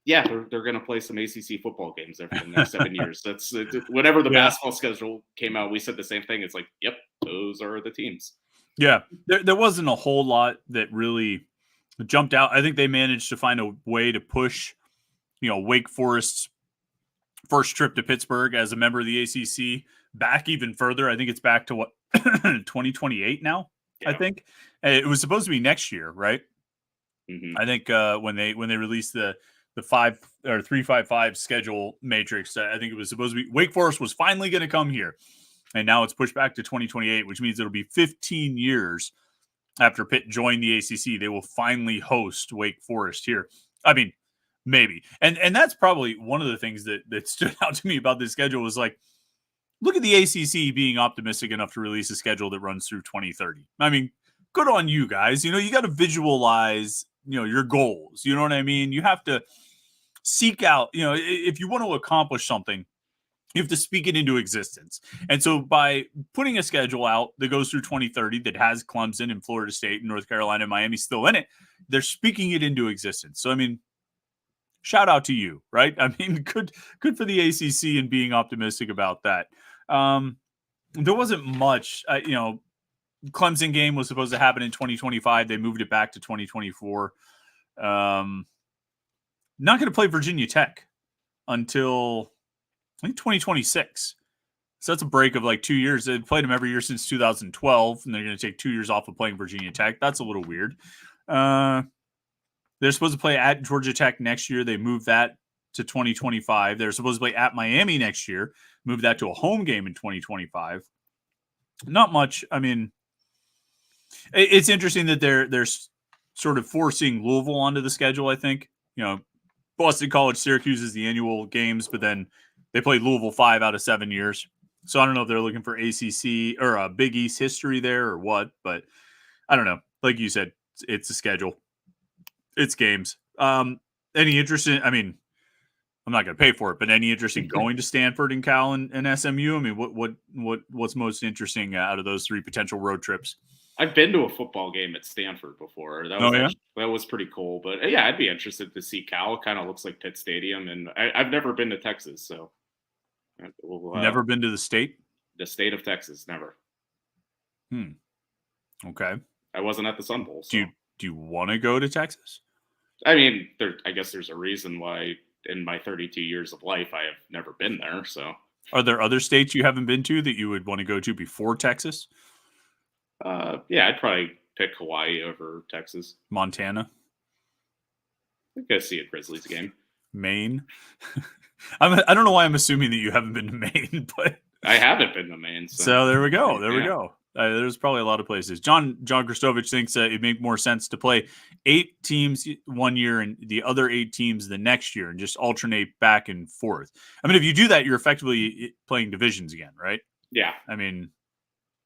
yeah, they're going to play some ACC football games there for the next 7 years. That's whenever the basketball schedule came out, we said the same thing. It's like, yep, those are the teams. Yeah, there wasn't a whole lot that really jumped out. I think they managed to find a way to push, Wake Forest's first trip to Pittsburgh as a member of the ACC back even further. I think it's back to what 2028 now. Yeah. I think it was supposed to be next year, right? Mm-hmm. I think when they released the 5 or 3-5-5 schedule matrix, I think it was supposed to be Wake Forest was finally going to come here, and now it's pushed back to 2028, which means it'll be 15 years after Pitt joined the ACC. They will finally host Wake Forest here. I mean, maybe, and that's probably one of the things that stood out to me about this schedule was like, look at the ACC being optimistic enough to release a schedule that runs through 2030. I mean, good on you guys. You got to visualize, your goals. You know what I mean? You have to seek out, if you want to accomplish something, you have to speak it into existence. And so by putting a schedule out that goes through 2030 that has Clemson and Florida State and North Carolina and Miami still in it, they're speaking it into existence. So, I mean, shout out to you, right? I mean, good for the ACC and being optimistic about that. There wasn't much, Clemson game was supposed to happen in 2025. They moved it back to 2024. Not going to play Virginia Tech until I think 2026. So that's a break of like 2 years. They've played them every year since 2012, and they're going to take 2 years off of playing Virginia Tech. That's a little weird. They're supposed to play at Georgia Tech next year. They moved that to 2025. They're supposed to play at Miami next year. Move that to a home game in 2025. Not much. I mean, It's interesting that they're sort of forcing Louisville onto the schedule. I think Boston College, Syracuse is the annual games, but then they play Louisville 5 out of 7 years. So I don't know if they're looking for ACC or a Big East history there or what, but I don't know. Like you said, it's a schedule. It's games. Any interest in, I mean, I'm not going to pay for it, but any interest in going to Stanford and Cal and SMU? I mean, what's most interesting out of those 3 potential road trips? I've been to a football game at Stanford before. That was pretty cool. But yeah, I'd be interested to see Cal. It kind of looks like Pitt Stadium, and I've never been to Texas, so never been to the state. The state of Texas, never. Okay. I wasn't at the Sun Bowl. So. Do you want to go to Texas? I mean, I guess there's a reason why in my 32 years of life I have never been there. So, are there other states you haven't been to that you would want to go to before Texas? Yeah, I'd probably pick Hawaii over Texas. Montana. I could see a Grizzlies game. Maine. I don't know why I'm assuming that you haven't been to Maine, but I haven't been to Maine. So there we go. There we go. There's probably a lot of places. John Kristovich thinks it'd make more sense to play 8 teams one year and the other 8 teams the next year and just alternate back and forth. I mean, if you do that, you're effectively playing divisions again, right? Yeah. I mean,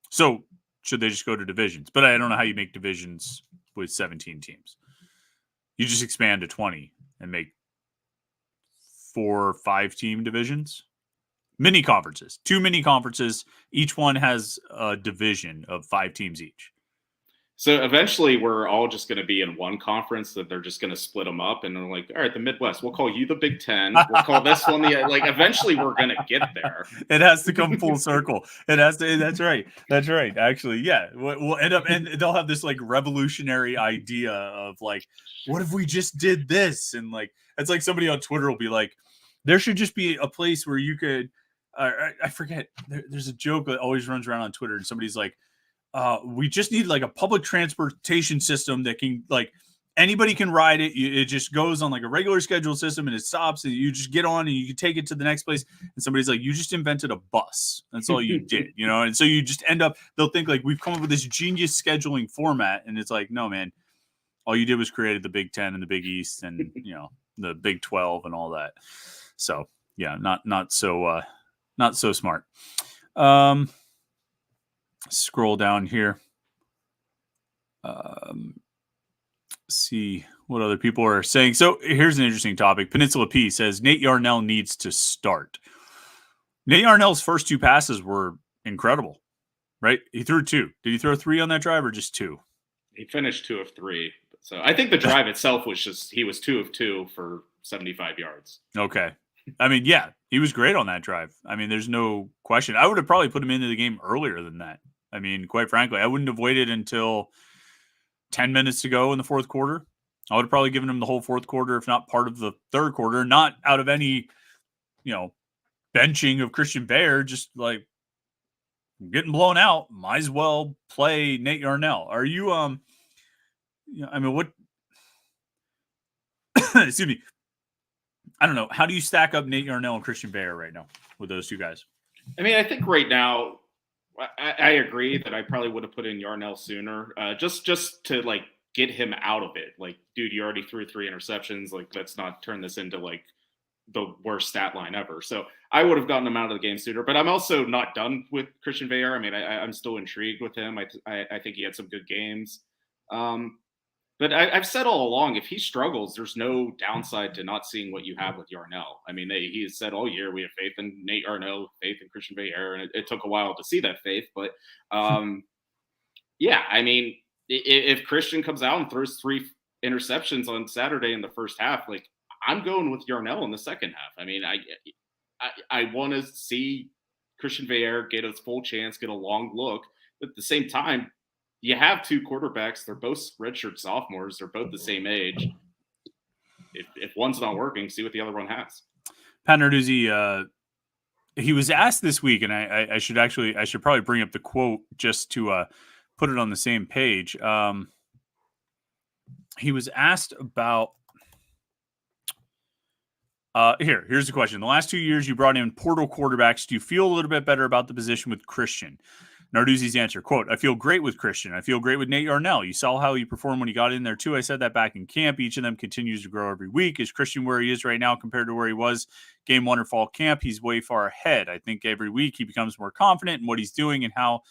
so should they just go to divisions? But I don't know how you make divisions with 17 teams. You just expand to 20 and make 4 or 5 team divisions. Mini conferences, 2 mini conferences. Each one has a division of 5 teams each. So eventually we're all just going to be in one conference that they're just going to split them up. And they're like, all right, the Midwest, we'll call you the Big Ten. We'll call this one eventually we're going to get there. It has to come full circle. It has to. That's right. That's right. Actually, yeah, we'll end up, and they'll have this revolutionary idea of what if we just did this? And it's like somebody on Twitter will be like, there should just be a place where you could, I forget. There's a joke that always runs around on Twitter, and somebody's like, we just need a public transportation system that can anybody can ride it. It just goes on a regular scheduled system and it stops and you just get on and you can take it to the next place. And somebody's like, you just invented a bus. That's all you did, And so you just end up, they'll think we've come up with this genius scheduling format. And it's no, man, all you did was created the Big Ten and the Big East and, the Big 12 and all that. So yeah, not so smart. Scroll down here. See what other people are saying. So here's an interesting topic. Peninsula P says Nate Yarnell needs to start. Nate Yarnell's first 2 passes were incredible, right? He threw 2. Did he throw 3 on that drive or just 2? He finished 2 of 3. So I think the drive itself was he was 2 of 2 for 75 yards. Okay. I mean, yeah, he was great on that drive. I mean, there's no question. I would have probably put him into the game earlier than that. I mean, quite frankly, I wouldn't have waited until 10 minutes to go in the fourth quarter. I would have probably given him the whole fourth quarter, if not part of the third quarter, not out of any, benching of Christian Baer, just getting blown out. Might as well play Nate Yarnell. Are you, I mean, what, excuse me. I don't know. How do you stack up Nate Yarnell and Christian Baer right now with those 2 guys? I mean, I think right now, I agree that I probably would have put in Yarnell sooner, just to get him out of it. Dude, you already threw 3 interceptions. Let's not turn this into the worst stat line ever. So I would have gotten him out of the game sooner. But I'm also not done with Christian Baer. I mean, I'm still intrigued with him. I think he had some good games. But I've said all along, if he struggles, there's no downside to not seeing what you have with Yarnell. I mean, he has said all year, we have faith in Nate Yarnell, faith in Christian Baer, and it took a while to see that faith. But, yeah, I mean, if Christian comes out and throws 3 interceptions on Saturday in the first half, I'm going with Yarnell in the second half. I mean, I want to see Christian Baer get a full chance, get a long look. But at the same time, you have 2 quarterbacks. They're both redshirt sophomores. They're both the same age. If one's not working, see what the other one has. Pat Narduzzi, he was asked this week, and I should probably bring up the quote just to put it on the same page. He was asked about here's the question. The last 2 years you brought in portal quarterbacks. Do you feel a little bit better about the position with Christian? Narduzzi's answer, quote, I feel great with Christian. I feel great with Nate Yarnell. You saw how he performed when he got in there, too. I said that back in camp. Each of them continues to grow every week. Is Christian where he is right now compared to where he was game 1 or fall camp? He's way far ahead. I think every week he becomes more confident in what he's doing and how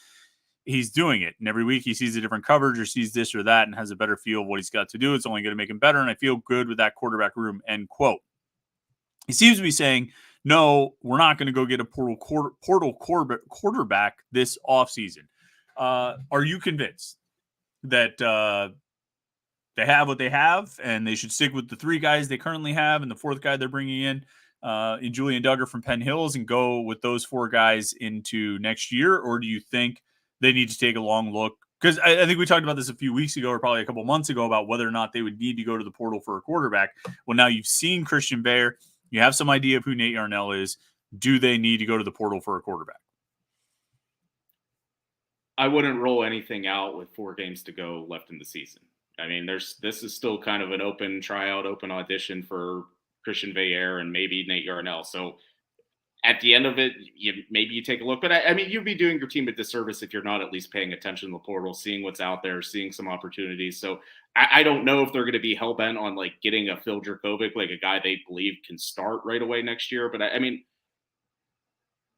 he's doing it. And every week he sees a different coverage or sees this or that and has a better feel of what he's got to do. It's only going to make him better. And I feel good with that quarterback room, end quote. He seems to be saying, no, we're not going to go get a portal quarterback this offseason. Are you convinced that they have what they have and they should stick with the 3 guys they currently have and the 4th guy they're bringing in Julian Duggar from Penn Hills and go with those 4 guys into next year? Or do you think they need to take a long look? Because I think we talked about this a few weeks ago or probably a couple months ago about whether or not they would need to go to the portal for a quarterback. Well, now you've seen Christian Baer. You have some idea of who Nate Yarnell is. Do they need to go to the portal for a quarterback? I wouldn't roll anything out with 4 games to go left in the season. I mean, this is still kind of an open tryout, open audition for Christian Baer and maybe Nate Yarnell. So at the end of it, maybe you take a look. But I mean, you'd be doing your team a disservice if you're not at least paying attention to the portal, seeing what's out there, seeing some opportunities. So I don't know if they're going to be hell-bent on like getting a Phil Dracovic, like a guy they believe can start right away next year. But I mean,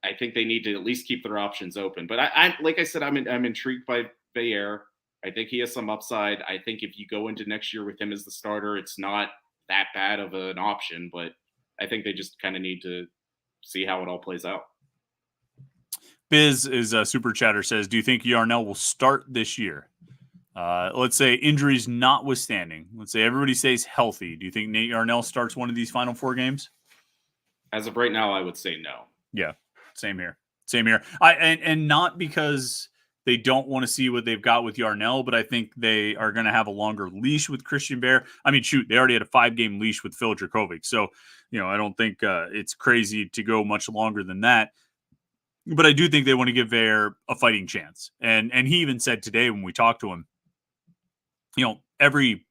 I think they need to at least keep their options open. But I like I said, I'm intrigued by Bayer. I think he has some upside. I think if you go into next year with him as the starter, it's not that bad of an option. But I think they just kind of need to see how it all plays out. Biz is a super chatter says, do you think Yarnell will start this year? Let's say injuries notwithstanding. Let's say everybody stays healthy. Do you think Nate Yarnell starts one of these final 4 games? As of right now, I would say no. Yeah, same here. Same here. And not because they don't want to see what they've got with Yarnell, but I think they are going to have a longer leash with Christian Baer. I mean, shoot, they already had a 5-game leash with Phil Dracovic. So, I don't think it's crazy to go much longer than that. But I do think they want to give Baer a fighting chance. And he even said today when we talked to him, every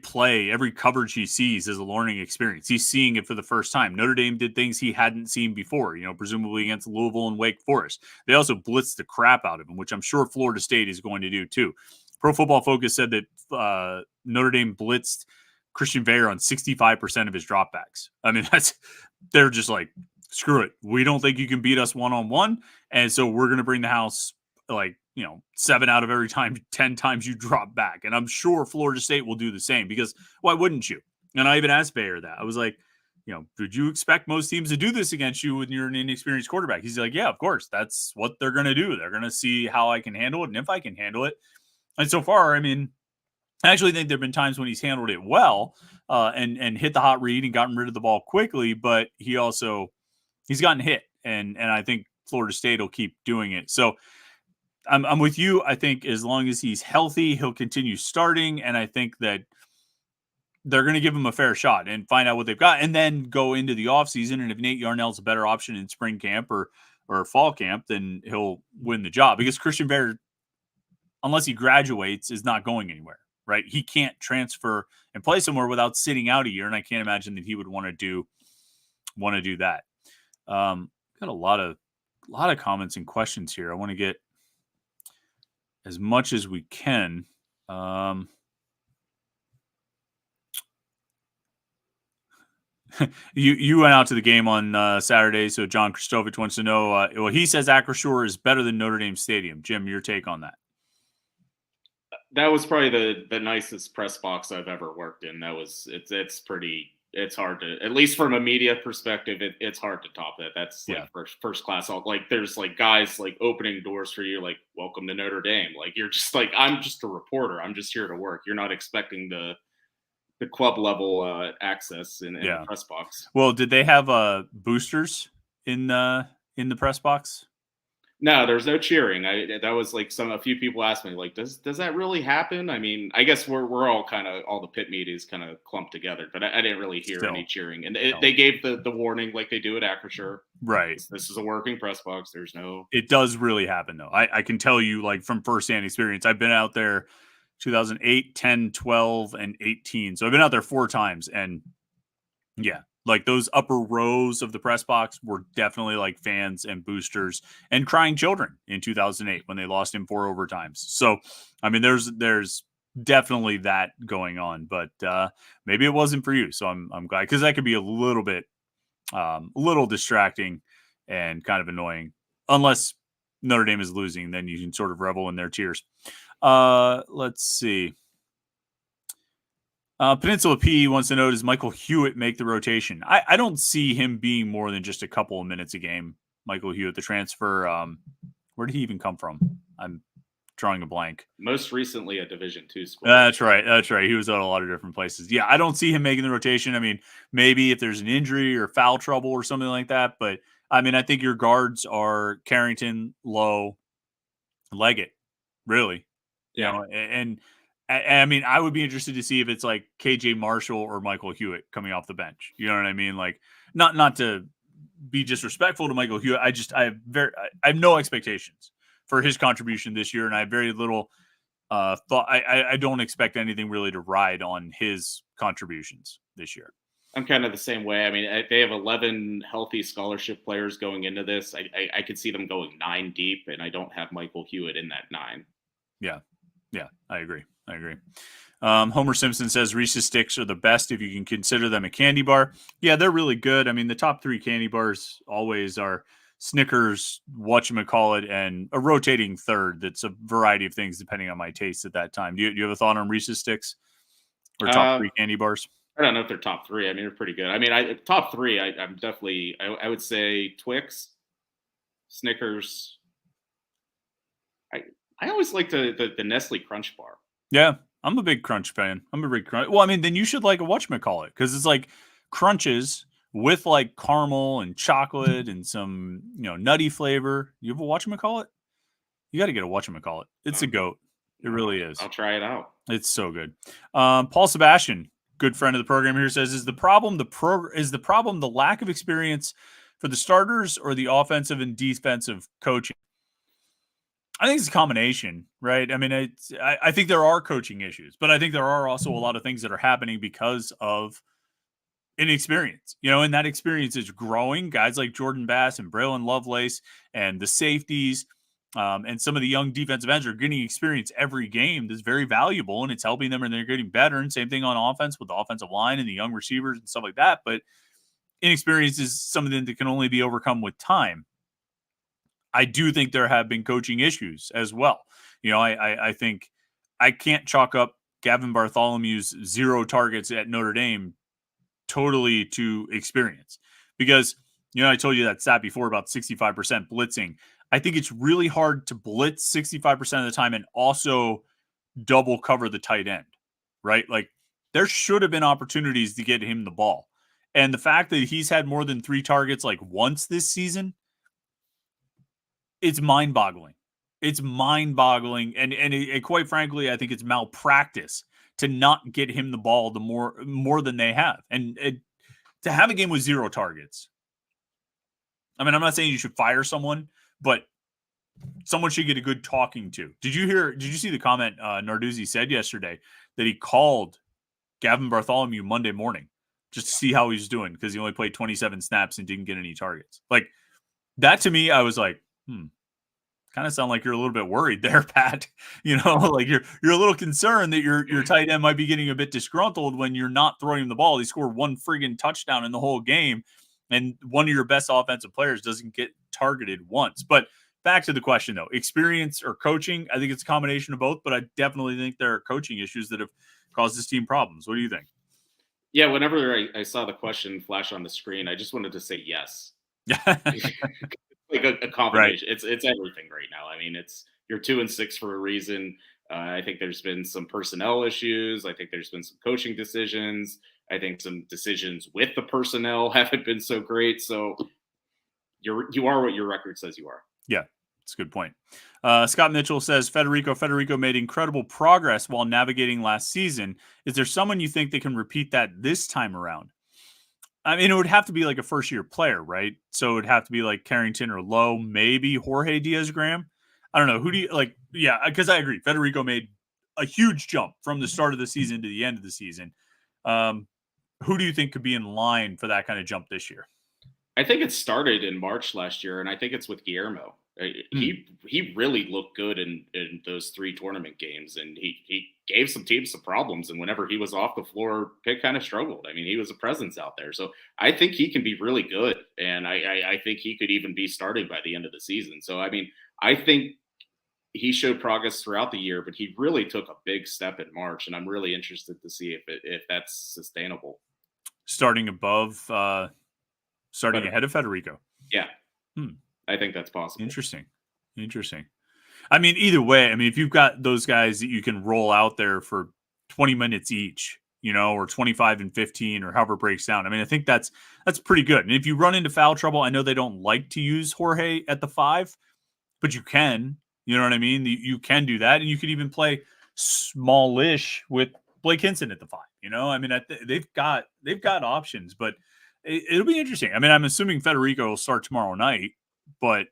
play, every coverage he sees is a learning experience. He's seeing it for the first time. Notre Dame did things he hadn't seen before, presumably against Louisville and Wake Forest. They also blitzed the crap out of him, which I'm sure Florida State is going to do too. Pro Football Focus said that Notre Dame blitzed Christian Baer on 65% of his dropbacks. I mean, they're just like, screw it. We don't think you can beat us one-on-one. And so we're going to bring the house 7 out of every time, 10 times you drop back. And I'm sure Florida State will do the same because why wouldn't you? And I even asked Bayer that. I was like, did you expect most teams to do this against you when you're an inexperienced quarterback? He's like, yeah, of course. That's what they're going to do. They're going to see how I can handle it and if I can handle it. And so far, I mean, I actually think there have been times when he's handled it well and hit the hot read and gotten rid of the ball quickly, but he's gotten hit. And I think Florida State will keep doing it. So I'm with you. I think as long as he's healthy, he'll continue starting. And I think that they're going to give him a fair shot and find out what they've got and then go into the offseason. And if Nate Yarnell's a better option in spring camp or fall camp, then he'll win the job because Christian Baer, unless he graduates, is not going anywhere, right? He can't transfer and play somewhere without sitting out a year. And I can't imagine that he would want to do that. Got a lot of comments and questions here. I want to get as much as we can. You went out to the game on Saturday, so John Kristovich wants to know. He says Acrisure is better than Notre Dame Stadium. Jim, your take on that? That was probably the nicest press box I've ever worked in. It's hard to, at least from a media perspective, it's hard to top that. That's like first class. Like there's like guys like opening doors for you, like welcome to Notre Dame. Like you're just like, I'm just a reporter. I'm just here to work. You're not expecting the club level access in the press box. Well, did they have boosters in the press box? No, there's no cheering. That was like a few people asked me, like, does that really happen? I mean, I guess we're all all the Pitt media is kind of clumped together, but I didn't really hear any cheering. And they gave the warning like they do at Acrisure. Right. This is a working press box. There's no. It does really happen though. I can tell you like from firsthand experience. I've been out there 2008, 10, 12, and 18. So I've been out there 4 times, and yeah. Like those upper rows of the press box were definitely like fans and boosters and crying children in 2008 when they lost in 4 overtimes. So, I mean, there's definitely that going on, but maybe it wasn't for you. So I'm glad, because that could be a little distracting and kind of annoying, unless Notre Dame is losing, then you can sort of revel in their tears. Let's see. Peninsula P wants to know, does Michael Hewitt make the rotation? I don't see him being more than just a couple of minutes a game. Michael Hewitt, the transfer, where did he even come from? I'm drawing a blank. Most recently a Division II school. That's right. He was at a lot of different places. Yeah, I don't see him making the rotation. I mean, maybe if there's an injury or foul trouble or something like that. But, I mean, I think your guards are Carrington, Lowe, Leggett, really. Yeah. You know, and I mean, I would be interested to see if it's like KJ Marshall or Michael Hewitt coming off the bench. You know what I mean? Like, not to be disrespectful to Michael Hewitt. I have no expectations for his contribution this year, and I have very little thought. I don't expect anything really to ride on his contributions this year. I'm kind of the same way. I mean, they have 11 healthy scholarship players going into this. I could see them going 9 deep, and I don't have Michael Hewitt in that 9. Yeah, I agree. Homer Simpson says Reese's Sticks are the best if you can consider them a candy bar. Yeah, they're really good. I mean, the top 3 candy bars always are Snickers, whatchamacallit, and a rotating third that's a variety of things depending on my taste at that time. Do you have a thought on Reese's Sticks or top 3 candy bars? I don't know if they're top 3. I mean, they're pretty good. I mean, top 3, I'm definitely, I would say Twix, Snickers. I always like the Nestle Crunch bar. Yeah, I'm a big Crunch fan. Well, I mean, then you should like a whatchamacallit, because it's like Crunches with like caramel and chocolate and some, nutty flavor. You have a whatchamacallit? You got to get a whatchamacallit. It's a goat. It really is. I'll try it out. It's so good. Paul Sebastian, good friend of the program here, says, is the problem the lack of experience for the starters or the offensive and defensive coaching? I think it's a combination, right? I mean, I think there are coaching issues, but I think there are also a lot of things that are happening because of inexperience, and that experience is growing. Guys like Jordan Bass and Braylon Lovelace and the safeties and some of the young defensive ends are getting experience every game that's very valuable, and it's helping them, and they're getting better. And same thing on offense with the offensive line and the young receivers and stuff like that. But inexperience is something that can only be overcome with time. I do think there have been coaching issues as well. I think I can't chalk up Gavin Bartholomew's 0 targets at Notre Dame totally to experience, because, I told you that stat before about 65% blitzing. I think it's really hard to blitz 65% of the time and also double cover the tight end, right? Like, there should have been opportunities to get him the ball. And the fact that he's had more than 3 targets like once this season, it's mind-boggling. And quite frankly, I think it's malpractice to not get him the ball the more than they have. And to have a game with 0 targets. I mean, I'm not saying you should fire someone, but someone should get a good talking to. Did you see the comment Narduzzi said yesterday that he called Gavin Bartholomew Monday morning just to see how he's doing, because he only played 27 snaps and didn't get any targets? Like, that to me, I was like, kind of sound like you're a little bit worried there, Pat. Like you're a little concerned that your tight end might be getting a bit disgruntled when you're not throwing him the ball. He scored 1 friggin' touchdown in the whole game, and one of your best offensive players doesn't get targeted once. But back to the question, though, experience or coaching, I think it's a combination of both, but I definitely think there are coaching issues that have caused this team problems. What do you think? Yeah, whenever I saw the question flash on the screen, I just wanted to say yes. Like a combination. Right. It's everything right now. I mean, you're 2-6 for a reason. I think there's been some personnel issues. I think there's been some coaching decisions. I think some decisions with the personnel haven't been so great. So you are what your record says you are. Yeah, that's a good point. Scott Mitchell says Federico made incredible progress while navigating last season. Is there someone you think that can repeat that this time around? I mean, it would have to be like a first-year player, right? So it would have to be like Carrington or Lowe, maybe Jorge Diaz-Graham. I don't know. Who do you like? Yeah, because I agree. Federico made a huge jump from the start of the season to the end of the season. who do you think could be in line for that kind of jump this year? I think it started in March last year, and I think it's with Guillermo. Hmm. He really looked good in those 3 tournament games, and he gave some teams some problems. And whenever he was off the floor, Pitt kind of struggled. I mean, he was a presence out there, so I think he can be really good, and I think he could even be starting by the end of the season. So I mean, I think he showed progress throughout the year, but he really took a big step in March, and I'm really interested to see if that's sustainable. Starting above, starting But ahead of Federico. yeah, Hmm. I think that's possible. Interesting. Interesting. I mean, either way, I mean, if you've got those guys that you can roll out there for 20 minutes each, or 25 and 15 or however it breaks down. I mean, I think that's pretty good. And if you run into foul trouble, I know they don't like to use Jorge at the 5, but you can. You know what I mean? You can do that, and you could even play smallish with Blake Hinson at the 5. I mean, they've got options, but it'll be interesting. I mean, I'm assuming Federico will start tomorrow night, but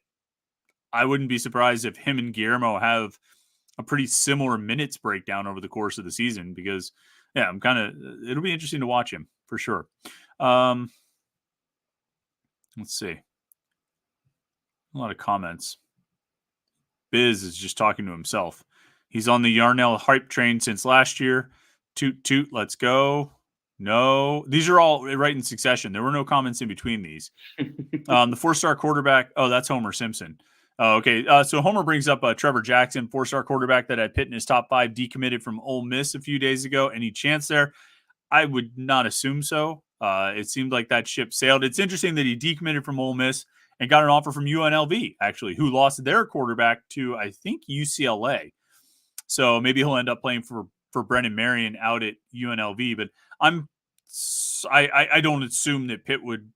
I wouldn't be surprised if him and Guillermo have a pretty similar minutes breakdown over the course of the season because, yeah, it'll be interesting to watch him for sure. Um, let's see. A lot of comments. Biz is just talking to himself. He's on the Yarnell hype train since last year. Toot, toot, let's go. No, these are all right in succession. There were no comments in between these. The 4-star quarterback. Oh, that's Homer Simpson. Okay. So Homer brings up Trevor Jackson, 4-star quarterback that had Pitt in his top 5, decommitted from Ole Miss a few days ago. Any chance there? I would not assume so. It seemed like that ship sailed. It's interesting that he decommitted from Ole Miss and got an offer from UNLV, actually, who lost their quarterback to, I think, UCLA. So maybe he'll end up playing for Brennan Marion out at UNLV. But I don't assume that Pitt would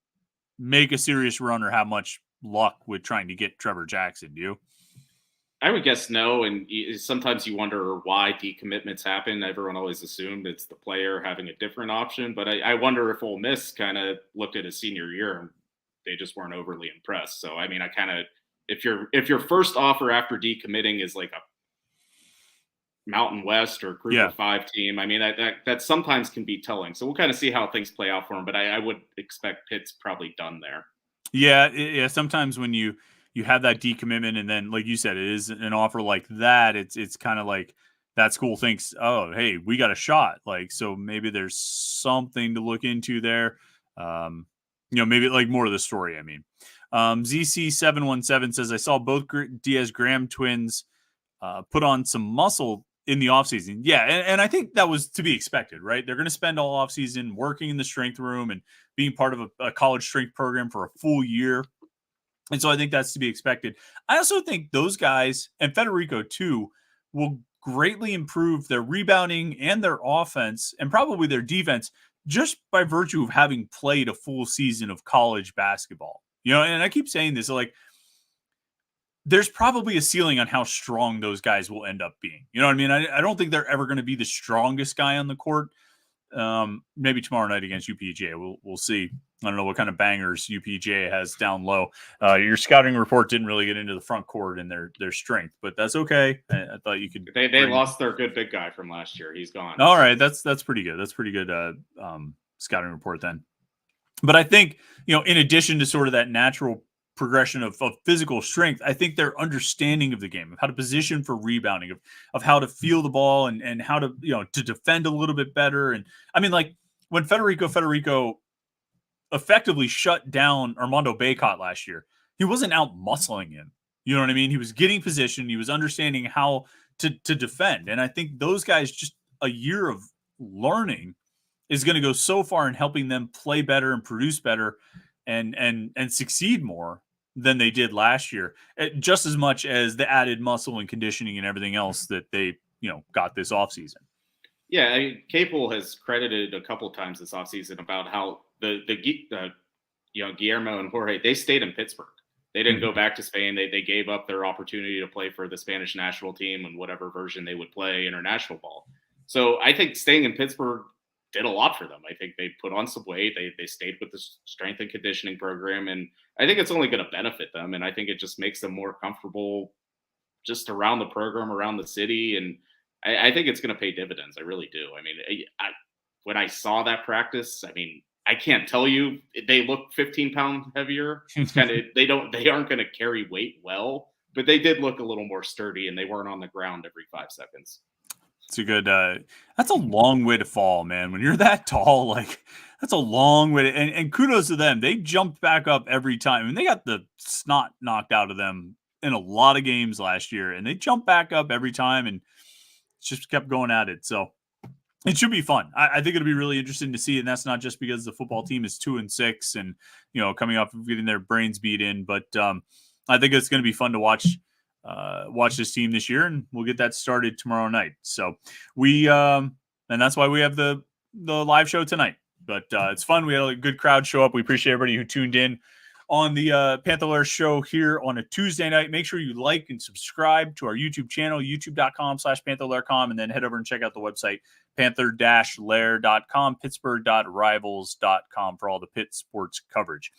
make a serious run or have much luck with trying to get Trevor Jackson. Do you? I would guess no, and sometimes you wonder why decommitments happen. Everyone always assumed it's the player having a different option, but I wonder if Ole Miss kind of looked at his senior year and they just weren't overly impressed. So I mean, I kind of if your first offer after decommitting is like a Mountain West or Group of 5 team, I mean that sometimes can be telling. So we'll kind of see how things play out for him, but I would expect Pitt's probably done there. Yeah. Sometimes when you have that decommitment, and then, like you said, it is an offer like that. It's kind of like that school thinks, oh, hey, we got a shot. Like, so maybe there's something to look into there. Maybe like more of the story. I mean, ZC717 says I saw both Diaz Graham twins put on some muscle in the offseason. Yeah, and I think that was to be expected, right? They're going to spend all offseason working in the strength room and being part of a college strength program for a full year. And so I think that's to be expected. I also think those guys, and Federico too, will greatly improve their rebounding and their offense and probably their defense just by virtue of having played a full season of college basketball. And I keep saying this, like, there's probably a ceiling on how strong those guys will end up being. You know what I mean? I don't think they're ever going to be the strongest guy on the court. Maybe tomorrow night against UPJ. We'll see. I don't know what kind of bangers UPJ has down low. Your scouting report didn't really get into the front court and their strength, but that's okay. I thought you could. They lost their good big guy from last year. He's gone. All right, that's pretty good. That's pretty good scouting report then. But I think, in addition to sort of that natural progression of physical strength, I think their understanding of the game, of how to position for rebounding, of how to feel the ball and how to, to defend a little bit better. And I mean, like when Federico effectively shut down Armando Bacot last year, he wasn't out muscling him. You know what I mean? He was getting position. He was understanding how to defend. And I think those guys, just a year of learning is going to go so far in helping them play better and produce better and succeed more than they did last year, just as much as the added muscle and conditioning and everything else that they, got this offseason. Yeah, Capel has credited a couple times this offseason about how the Guillermo and Jorge, they stayed in Pittsburgh. They didn't go back to Spain. They gave up their opportunity to play for the Spanish national team and whatever version they would play international ball. So I think staying in Pittsburgh did a lot for them. I think they put on some weight. They stayed with the strength and conditioning program, and I think it's only going to benefit them. And I think it just makes them more comfortable just around the program, around the city. And I think it's going to pay dividends. I really do. I mean, when I saw that practice, I mean, I can't tell you they look 15 pounds heavier. It's kind of they aren't going to carry weight well, but they did look a little more sturdy, and they weren't on the ground every 5 seconds. It's a good. That's a long way to fall, man. When you're that tall, like that's a long way. And kudos to them. They jumped back up every time, and they got the snot knocked out of them in a lot of games last year, and they jumped back up every time and just kept going at it. So it should be fun. I think it'll be really interesting to see, and that's not just because the football team is 2-6 and coming off of getting their brains beat in, but I think it's going to be fun to watch this team this year, and we'll get that started tomorrow night. So and that's why we have the live show tonight. But it's fun. We had a good crowd show up. We appreciate everybody who tuned in on the Panther-Lair Show here on a Tuesday night. Make sure you like and subscribe to our YouTube channel, youtube.com/Panther-Lair.com, and then head over and check out the website, Panther-Lair.com, Pittsburgh.rivals.com for all the Pitt sports coverage.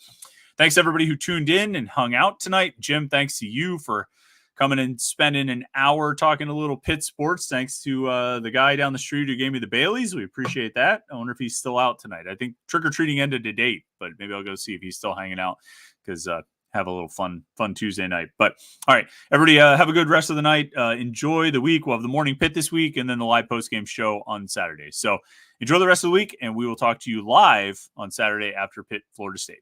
Thanks everybody who tuned in and hung out tonight. Jim, thanks to you for coming and spending an hour talking a little Pitt sports. Thanks to the guy down the street who gave me the Baileys. We appreciate that. I wonder if he's still out tonight. I think trick-or-treating ended to date, but maybe I'll go see if he's still hanging out because have a little fun Tuesday night. But all right, everybody have a good rest of the night. Enjoy the week. We'll have the morning Pitt this week and then the live post-game show on Saturday. So enjoy the rest of the week, and we will talk to you live on Saturday after Pitt, Florida State.